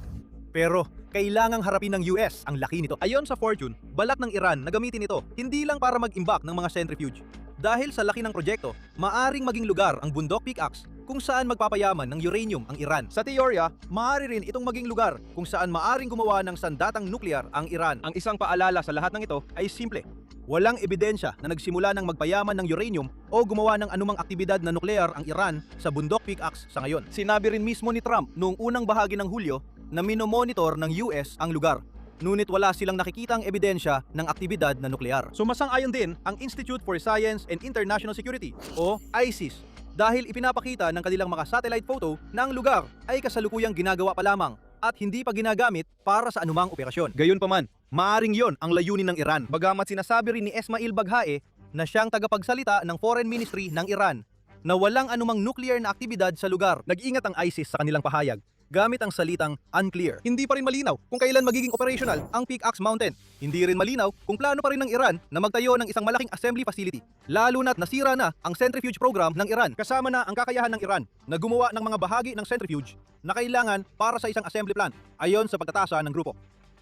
Pero kailangang harapin ng US ang laki nito. Ayon sa Fortune, balak ng Iran na gamitin ito hindi lang para mag-imbak ng mga centrifuge. Dahil sa laki ng proyekto, maaring maging lugar ang bundok pickaxe kung saan magpapayaman ng uranium ang Iran. Sa teorya, maaari rin itong maging lugar kung saan maaring gumawa ng sandatang nuklear ang Iran. Ang isang paalala sa lahat ng ito ay simple. Walang ebidensya na nagsimula ng magpayaman ng uranium o gumawa ng anumang aktibidad na nuklear ang Iran sa bundok pickaxe sa ngayon. Sinabi rin mismo ni Trump noong unang bahagi ng Hulyo na minomonitor ng US ang lugar. Ngunit wala silang nakikitang ebidensya ng aktibidad na nuklear. Sumasang-ayon din ang Institute for Science and International Security o ISIS dahil ipinapakita ng kanilang mga satellite photo na ang lugar ay kasalukuyang ginagawa pa lamang at hindi pa ginagamit para sa anumang operasyon. Gayunpaman, maaring yon ang layunin ng Iran. Bagamat sinasabi rin ni Esmail Baghaei na siyang tagapagsalita ng Foreign Ministry ng Iran na walang anumang nuclear na aktibidad sa lugar. Nag-iingat ang ISIS sa kanilang pahayag gamit ang salitang unclear. Hindi pa rin malinaw kung kailan magiging operational ang Pickaxe Mountain. Hindi rin malinaw kung plano pa rin ng Iran na magtayo ng isang malaking assembly facility. Lalo na't nasira na ang centrifuge program ng Iran. Kasama na ang kakayahan ng Iran na gumawa ng mga bahagi ng centrifuge na kailangan para sa isang assembly plant ayon sa pagtatasa ng grupo.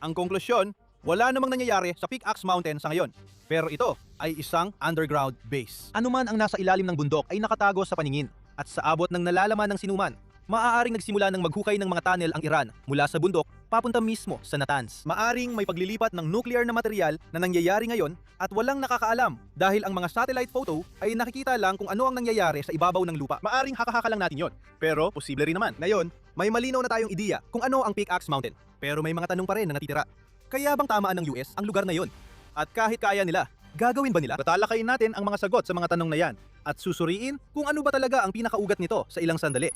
Ang konklusyon, wala namang nangyayari sa Pickaxe Mountain sa ngayon. Pero ito ay isang underground base. Ano man ang nasa ilalim ng bundok ay nakatago sa paningin at sa abot ng nalalaman ng sinuman. Maaaring nagsimula ng maghukay ng mga tunnel ang Iran mula sa bundok papunta mismo sa Natanz. Maaring may paglilipat ng nuclear na material na nangyayari ngayon at walang nakakaalam dahil ang mga satellite photo ay nakikita lang kung ano ang nangyayari sa ibabaw ng lupa. Maaring hakahaka lang natin yon, pero posible rin naman. Ngayon, may malinaw na tayong ideya kung ano ang Pickaxe Mountain. Pero may mga tanong pa rin na natitira. Kaya bang tamaan ng US ang lugar na yon? At kahit kaya nila, gagawin ba nila? Tatalakayin natin ang mga sagot sa mga tanong na yan at susuriin kung ano ba talaga ang pinakaugat nito sa ilang sandali.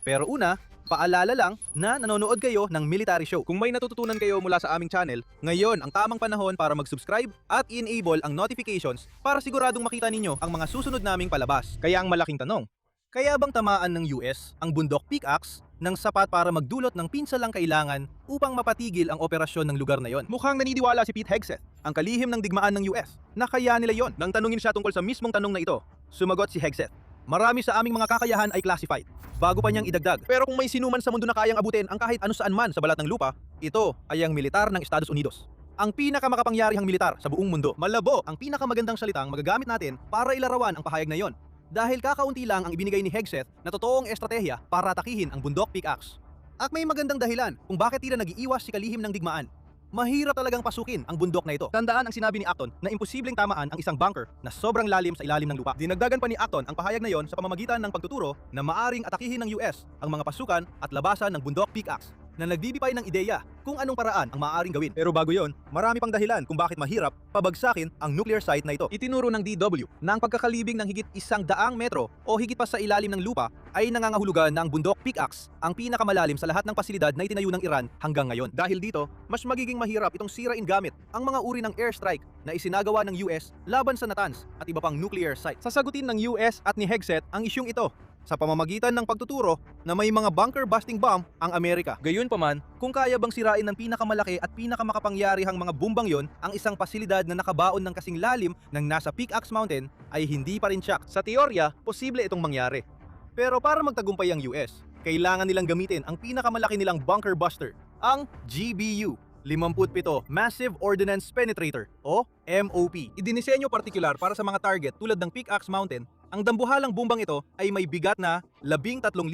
Pero una, paalala lang na nanonood kayo ng military show. Kung may natututunan kayo mula sa aming channel, ngayon ang tamang panahon para mag-subscribe at enable ang notifications para siguradong makita ninyo ang mga susunod naming palabas. Kaya ang malaking tanong, kaya bang tamaan ng US ang bundok pickaxe ng sapat para magdulot ng pinsalang kailangan upang mapatigil ang operasyon ng lugar na yon? Mukhang naniniwala si Pete Hegseth, ang kalihim ng digmaan ng US, na kaya nila yon. Nang tanungin siya tungkol sa mismong tanong na ito, sumagot si Hegseth, marami sa aming mga kakayahan ay classified. Bago pa niyang idagdag. Pero kung may sinuman sa mundo na kayang abutin ang kahit ano saan man sa balat ng lupa, ito ay ang militar ng Estados Unidos. Ang pinakamakapangyarihang militar sa buong mundo. Malabo ang pinakamagandang salitang magagamit natin para ilarawan ang pahayag na yon. Dahil kakaunti lang ang ibinigay ni Hegseth na totoong estratehiya para atakihin ang bundok pickaxe. At may magandang dahilan kung bakit tila nag-iiwas si kalihim ng digmaan. Mahirap talagang pasukin ang bundok na ito. Tandaan ang sinabi ni Acton na imposibleng tamaan ang isang bunker na sobrang lalim sa ilalim ng lupa. Dinagdagan pa ni Acton ang pahayag na yon sa pamamagitan ng pagtuturo na maaring atakihin ng US ang mga pasukan at labasan ng bundok pickaxe na nagbibigay ng ideya kung anong paraan ang maaaring gawin. Pero bago yon, marami pang dahilan kung bakit mahirap pabagsakin ang nuclear site na ito. Itinuro ng DW na ang pagkakalibing ng higit 100 metro o higit pa sa ilalim ng lupa ay nangangahulugan na ang bundok pickaxe ang pinakamalalim sa lahat ng pasilidad na itinayo ng Iran hanggang ngayon. Dahil dito, mas magiging mahirap itong sirain gamit ang mga uri ng airstrike na isinagawa ng US laban sa Natanz at iba pang nuclear site. Sasagutin ng US at ni Hegseth ang isyung ito sa pamamagitan ng pagtuturo na may mga bunker-busting bomb ang Amerika. Gayunpaman, kung kaya bang sirain ng pinakamalaki at pinakamakapangyarihang mga bumbang yon ang isang pasilidad na nakabaon ng kasing lalim ng nasa Pickaxe Mountain ay hindi pa rin tiyak. Sa teorya, posible itong mangyari. Pero para magtagumpay ang US, kailangan nilang gamitin ang pinakamalaki nilang bunker buster, ang GBU. 57 Massive Ordnance Penetrator o MOP. Idinisenyo partikular para sa mga target tulad ng Pickaxe Mountain Ang dambuhalang bumbang ito ay may bigat na 13,600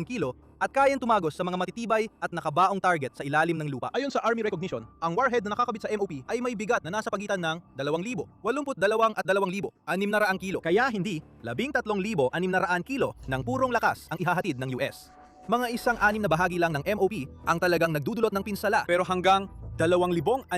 kilo at kayang tumagos sa mga matitibay at nakabaong target sa ilalim ng lupa. Ayon sa Army Recognition, ang warhead na nakakabit sa MOP ay may bigat na nasa pagitan ng 2,000, 82 at 2,600 kilo. Kaya hindi 13,600 kilo ng purong lakas ang ihahatid ng US. Mga isang anim na bahagi lang ng MOP ang talagang nagdudulot ng pinsala, pero hanggang 2,600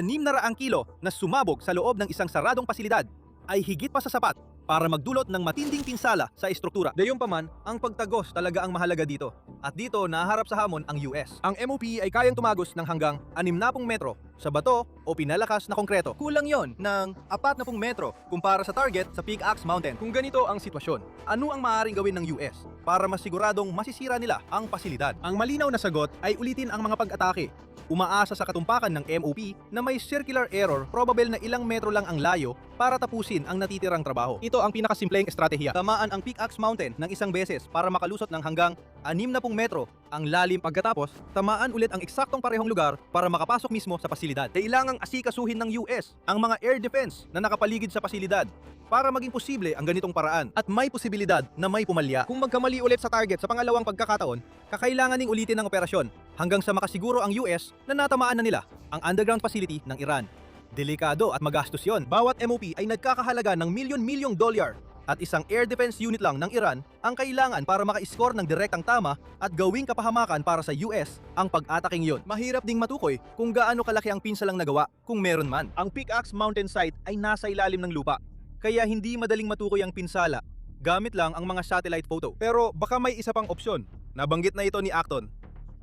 kilo na sumabog sa loob ng isang saradong pasilidad ay higit pa sa sapat para magdulot ng matinding pinsala sa estruktura. Gayunpaman, ang pagtagos talaga ang mahalaga dito. At dito naharap sa hamon ang US. Ang MOP ay kayang tumagos ng hanggang 60 metro sa bato o pinalakas na konkreto. Kulang yon ng 40 metro kumpara sa target sa Pickaxe Mountain. Kung ganito ang sitwasyon, ano ang maaaring gawin ng US para masiguradong masisira nila ang pasilidad? Ang malinaw na sagot ay ulitin ang mga pag-atake. Umaasa sa katumpakan ng MOP na may circular error, probable na ilang metro lang ang layo para tapusin ang natitirang trabaho. Ito ang pinakasimpleng estratehiya. Tamaan ang Pickaxe Mountain ng isang beses para makalusot ng hanggang 60 metro ang lalim, pagkatapos tamaan ulit ang eksaktong parehong lugar para makapasok mismo sa pasilidad. Kailangang asikasuhin ng US ang mga air defense na nakapaligid sa pasilidad para maging posible ang ganitong paraan, at may posibilidad na may pumalya. Kung magkamali ulit sa target sa pangalawang pagkakataon, kakailanganing ulitin ang operasyon hanggang sa makasiguro ang US na natamaan na nila ang underground facility ng Iran. Delikado at magastos yon. Bawat MOP ay nagkakahalaga ng milyon-milyong dolyar, at isang air defense unit lang ng Iran ang kailangan para maka-score ng direktang tama at gawing kapahamakan para sa US ang pag-ataking yon. Mahirap ding matukoy kung gaano kalaki ang pinsalang nagawa, kung meron man. Ang Pickaxe Mountain site ay nasa ilalim ng lupa, kaya hindi madaling matukoy ang pinsala gamit lang ang mga satellite photo. Pero baka may isa pang opsyon. Nabanggit na ito ni Acton.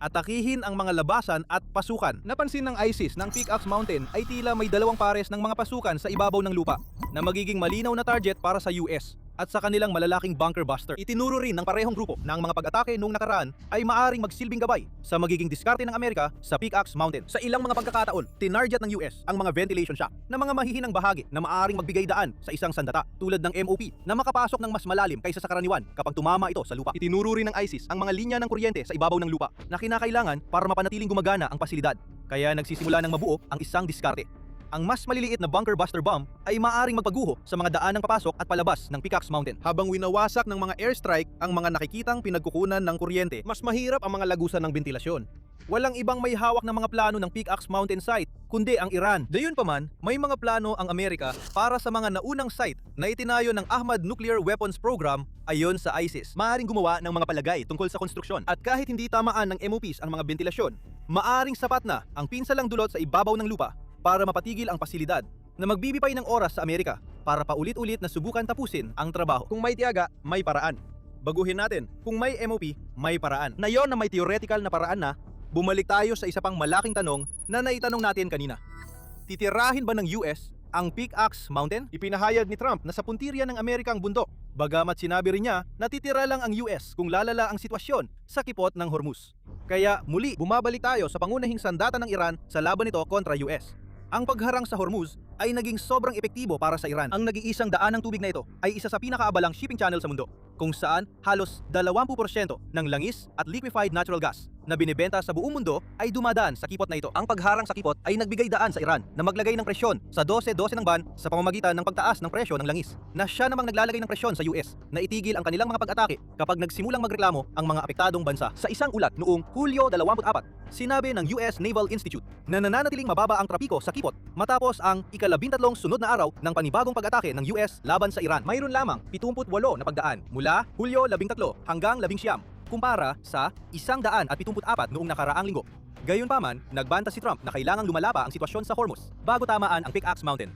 Atakihin ang mga labasan at pasukan. Napansin ng ISIS ng Pickaxe Mountain ay tila may dalawang pares ng mga pasukan sa ibabaw ng lupa na magiging malinaw na target para sa US at sa kanilang malalaking bunker buster. Itinuro rin ng parehong grupo na ang mga pag-atake noong nakaraan ay maaring magsilbing gabay sa magiging diskarte ng Amerika sa Pickaxe Mountain. Sa ilang mga pagkakataon, tinarget ng US ang mga ventilation shaft na mga mahihinang bahagi na maaring magbigay daan sa isang sandata tulad ng MOP na makapasok ng mas malalim kaysa sa karaniwan kapag tumama ito sa lupa. Itinuro rin ng ISIS ang mga linya ng kuryente sa ibabaw ng lupa na kinakailangan para mapanatiling gumagana ang pasilidad. Kaya nagsisimula ng mabuo ang isang diskarte. Ang mas maliliit na bunker buster bomb ay maaaring magpaguho sa mga daan ng papasok at palabas ng Pickaxe Mountain. Habang winawasak ng mga airstrike ang mga nakikitang pinagkukunan ng kuryente, mas mahirap ang mga lagusan ng bentilasyon. Walang ibang may hawak ng mga plano ng Pickaxe Mountain site kundi ang Iran. Gayunpaman, may mga plano ang Amerika para sa mga naunang site na itinayo ng Ahmad Nuclear Weapons Program ayon sa ISIS. Maaaring gumawa ng mga palagay tungkol sa konstruksyon, at kahit hindi tamaan ng MOPs ang mga bentilasyon, maaring sapat na ang pinsalang dulot sa ibabaw ng lupa para mapatigil ang pasilidad na magbibigay ng oras sa Amerika para paulit-ulit na subukan tapusin ang trabaho. Kung may tiyaga, may paraan. Baguhin natin, kung may MOP, may paraan. Na yon na may theoretical na paraan na, bumalik tayo sa isa pang malaking tanong na naitanong natin kanina. Titirahin ba ng US ang Pickaxe Mountain? Ipinahayag ni Trump na sa puntirya ng Amerika ang bundok, bagamat sinabi rin niya na titira lang ang US kung lalala ang sitwasyon sa kipot ng Hormuz. Kaya muli, bumabalik tayo sa pangunahing sandata ng Iran sa laban nito kontra US. Ang pagharang sa Hormuz ay naging sobrang epektibo para sa Iran. Ang nag-iisang daan ng tubig na ito ay isa sa pinakaabalang shipping channel sa mundo, kung saan halos 20% ng langis at liquefied natural gas na binibenta sa buong mundo ay dumadaan sa kipot na ito. Ang pagharang sa kipot ay nagbigay daan sa Iran na maglagay ng presyon sa 12-12 ng ban sa pamamagitan ng pagtaas ng presyo ng langis, na siya namang naglalagay ng presyon sa US na itigil ang kanilang mga pag-atake kapag nagsimulang magreklamo ang mga apektadong bansa. Sa isang ulat noong Hulyo 24, sinabi ng US Naval Institute na nananatiling mababa ang trapiko sa kipot matapos ang ika-13 sunod na araw ng panibagong pag-atake ng US laban sa Iran. Mayroon lamang 78 na pagdaan mula Hulyo 13 hanggang 19 kumpara sa 174 noong nakaraang linggo. Gayunpaman, nagbanta si Trump na kailangang lumala pa ang sitwasyon sa Hormuz bago tamaan ang Pickaxe Mountain.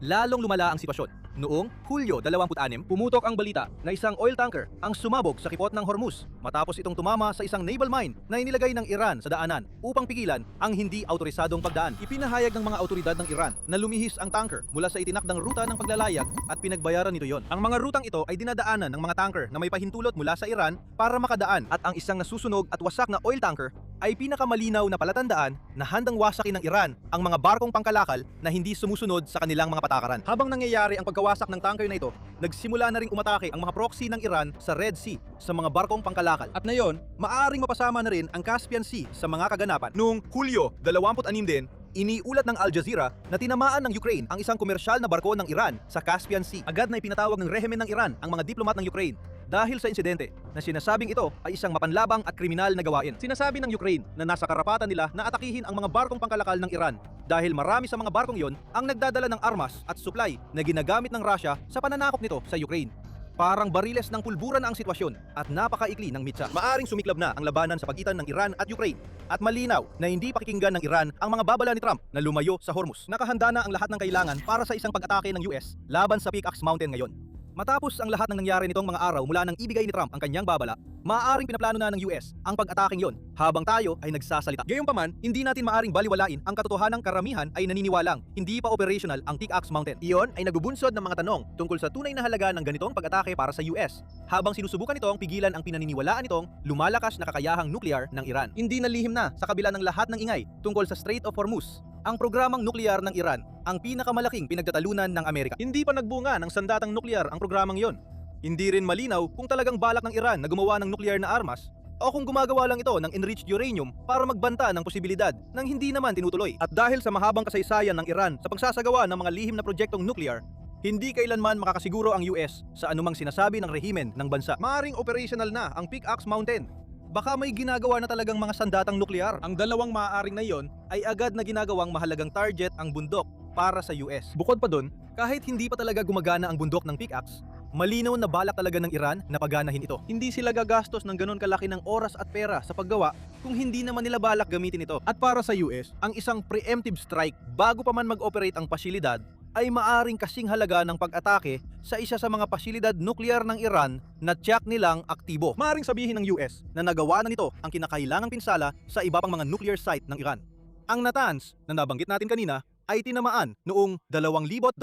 Lalong lumala ang sitwasyon. Noong Hulyo 26, pumutok ang balita na isang oil tanker ang sumabog sa kipot ng Hormuz matapos itong tumama sa isang naval mine na inilagay ng Iran sa daanan upang pigilan ang hindi autorisadong pagdaan. Ipinahayag ng mga autoridad ng Iran na lumihis ang tanker mula sa itinakdang ruta ng paglalayag at pinagbayaran nito yon. Ang mga rutang ito ay dinadaanan ng mga tanker na may pahintulot mula sa Iran para makadaan, at ang isang nasusunog at wasak na oil tanker ay pinakamalinaw na palatandaan na handang wasakin ng Iran ang mga barkong pangkalakal na hindi sumusunod sa kanilang mga patakaran. Habang nangyayari ang pagkawasak ng tanker na ito, nagsimula na ring umatake ang mga proxy ng Iran sa Red Sea sa mga barkong pangkalakal. At na yon, maaaring mapasama na rin ang Caspian Sea sa mga kaganapan. Noong Hulyo 26 din, Iniulat ng Al Jazeera na tinamaan ng Ukraine ang isang komersyal na barko ng Iran sa Caspian Sea. Agad na ipinatawag ng rehimen ng Iran ang mga diplomat ng Ukraine dahil sa insidente na sinasabing ito ay isang mapanlabang at kriminal na gawain. Sinasabi ng Ukraine na nasa karapatan nila na atakihin ang mga barkong pangkalakal ng Iran dahil marami sa mga barkong yon ang nagdadala ng armas at supply na ginagamit ng Russia sa pananakop nito sa Ukraine. Parang bariles ng pulburan na ang sitwasyon at napakaikli ng mitsa. Maaring sumiklab na ang labanan sa pagitan ng Iran at Ukraine at malinaw na hindi pakikinggan ng Iran ang mga babala ni Trump na lumayo sa Hormuz. Nakahanda na ang lahat ng kailangan para sa isang pag-atake ng US laban sa Pickaxe Mountain ngayon. Matapos ang lahat ng nangyari nitong mga araw mula nang ibigay ni Trump ang kanyang babala, maaaring pinaplano na ng US ang pag-ataking yon habang tayo ay nagsasalita. Gayunpaman, hindi natin maaaring baliwalain ang katotohanang karamihan ay naniniwalang hindi pa operational ang Pickaxe Mountain. Iyon ay nagbubunsod ng mga tanong tungkol sa tunay na halaga ng ganitong pag-atake para sa US habang sinusubukan nitong pigilan ang pinaniniwalaan nitong lumalakas na kakayahang nuklear ng Iran. Hindi nalihim na sa kabila ng lahat ng ingay tungkol sa Strait of Hormuz ang programang nuklear ng Iran ang pinakamalaking pinagtatalunan ng Amerika. Hindi pa nagbunga ng sandatang nuklear ang programang yon. Hindi rin malinaw kung talagang balak ng Iran na gumawa ng nuklear na armas o kung gumagawa lang ito ng enriched uranium para magbanta ng posibilidad ng hindi naman tinutuloy. At dahil sa mahabang kasaysayan ng Iran sa pagsasagawa ng mga lihim na proyektong nuklear, hindi kailanman makakasiguro ang US sa anumang sinasabi ng rehimen ng bansa. Maaring operational na ang Pickaxe Mountain. Baka may ginagawa na talagang mga sandatang nuklear. Ang dalawang maaaring na yon ay agad na ginagawang mahalagang target ang bundok para sa US. Bukod pa dun, kahit hindi pa talaga gumagana ang bundok ng Pickaxe, malinaw na balak talaga ng Iran na paganahin ito. Hindi sila gagastos ng ganun kalaki ng oras at pera sa paggawa kung hindi naman nila balak gamitin ito. At para sa US, ang isang preemptive strike bago pa man mag-operate ang pasilidad ay maaring kasing halaga ng pag-atake sa isa sa mga pasilidad nuklear ng Iran na tiyak nilang aktibo. Maaring sabihin ng US na nagawa na nito ang kinakailangang pinsala sa iba pang mga nuclear site ng Iran. Ang Natanz na nabanggit natin kanina ay tinamaan noong 2025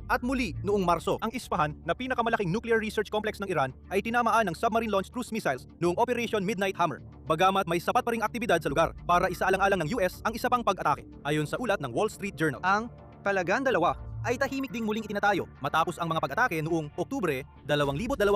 at muli noong Marso. Ang Isfahan na pinakamalaking nuclear research complex ng Iran ay tinamaan ng submarine-launched cruise missiles noong Operation Midnight Hammer. Bagamat may sapat pa ring aktibidad sa lugar para isaalang-alang ng US ang isa pang pag-atake. Ayon sa ulat ng Wall Street Journal, ang Kalagan dalawa ay tahimik ding muling itinatayo matapos ang mga pag-atake noong Oktubre 2024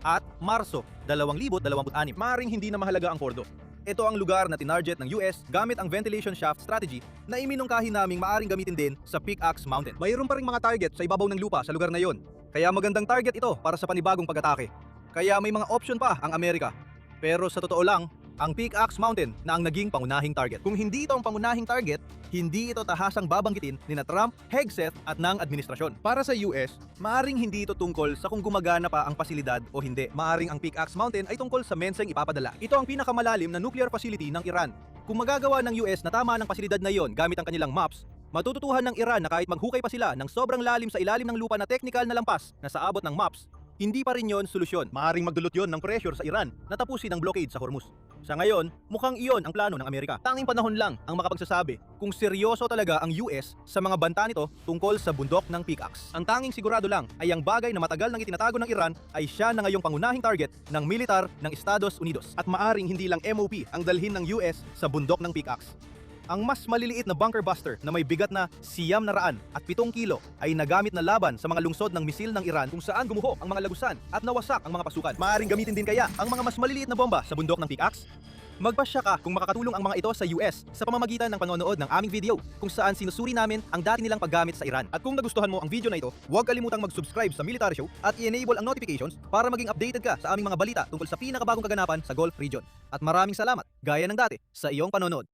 at Marso 2026. Maring hindi na mahalaga ang Fordo. Ito ang lugar na tinarget ng US gamit ang ventilation shaft strategy na iminungkahi naming maaring gamitin din sa Pickaxe Mountain. Mayroon pa ring mga target sa ibabaw ng lupa sa lugar na yon. Kaya magandang target ito para sa panibagong pag-atake. Kaya may mga option pa ang Amerika. Pero sa totoo lang, ang Pickaxe Mountain na ang naging pangunahing target. Kung hindi ito ang pangunahing target, hindi ito tahasang babanggitin ni na Trump, Hegseth at ng administrasyon. Para sa US, maaring hindi ito tungkol sa kung gumagana pa ang pasilidad o hindi. Maaring ang Pickaxe Mountain ay tungkol sa menseng ipapadala. Ito ang pinakamalalim na nuclear facility ng Iran. Kung magagawa ng US na tama ng pasilidad na iyon gamit ang kanilang maps, matututuhan ng Iran na kahit maghukay pa sila ng sobrang lalim sa ilalim ng lupa na technical na lampas na sa abot ng maps, hindi pa rin yon solusyon. Maaring magdulot yon ng pressure sa Iran na tapusin ang blockade sa Hormuz. Sa ngayon, mukhang iyon ang plano ng Amerika. Tanging panahon lang ang makapagsasabi kung seryoso talaga ang US sa mga banta nito tungkol sa bundok ng Pickaxe. Ang tanging sigurado lang ay ang bagay na matagal nang itinatago ng Iran ay siya na ngayong pangunahing target ng militar ng Estados Unidos. At maaring hindi lang MOP ang dalhin ng US sa bundok ng Pickaxe. Ang mas maliliit na bunker buster na may bigat na 900 at 7 kilo ay nagamit na laban sa mga lungsod ng misil ng Iran kung saan gumuho ang mga lagusan at nawasak ang mga pasukan. Maaaring gamitin din kaya ang mga mas maliliit na bomba sa bundok ng Pickaxe? Magpasya ka kung makakatulong ang mga ito sa US sa pamamagitan ng panonood ng aming video kung saan sinusuri namin ang dati nilang paggamit sa Iran. At kung nagustuhan mo ang video na ito, huwag kalimutang mag-subscribe sa Military Show at i-enable ang notifications para maging updated ka sa aming mga balita tungkol sa pinakabagong kaganapan sa Gulf Region. At maraming salamat, gaya ng dati, sa iyong panonood.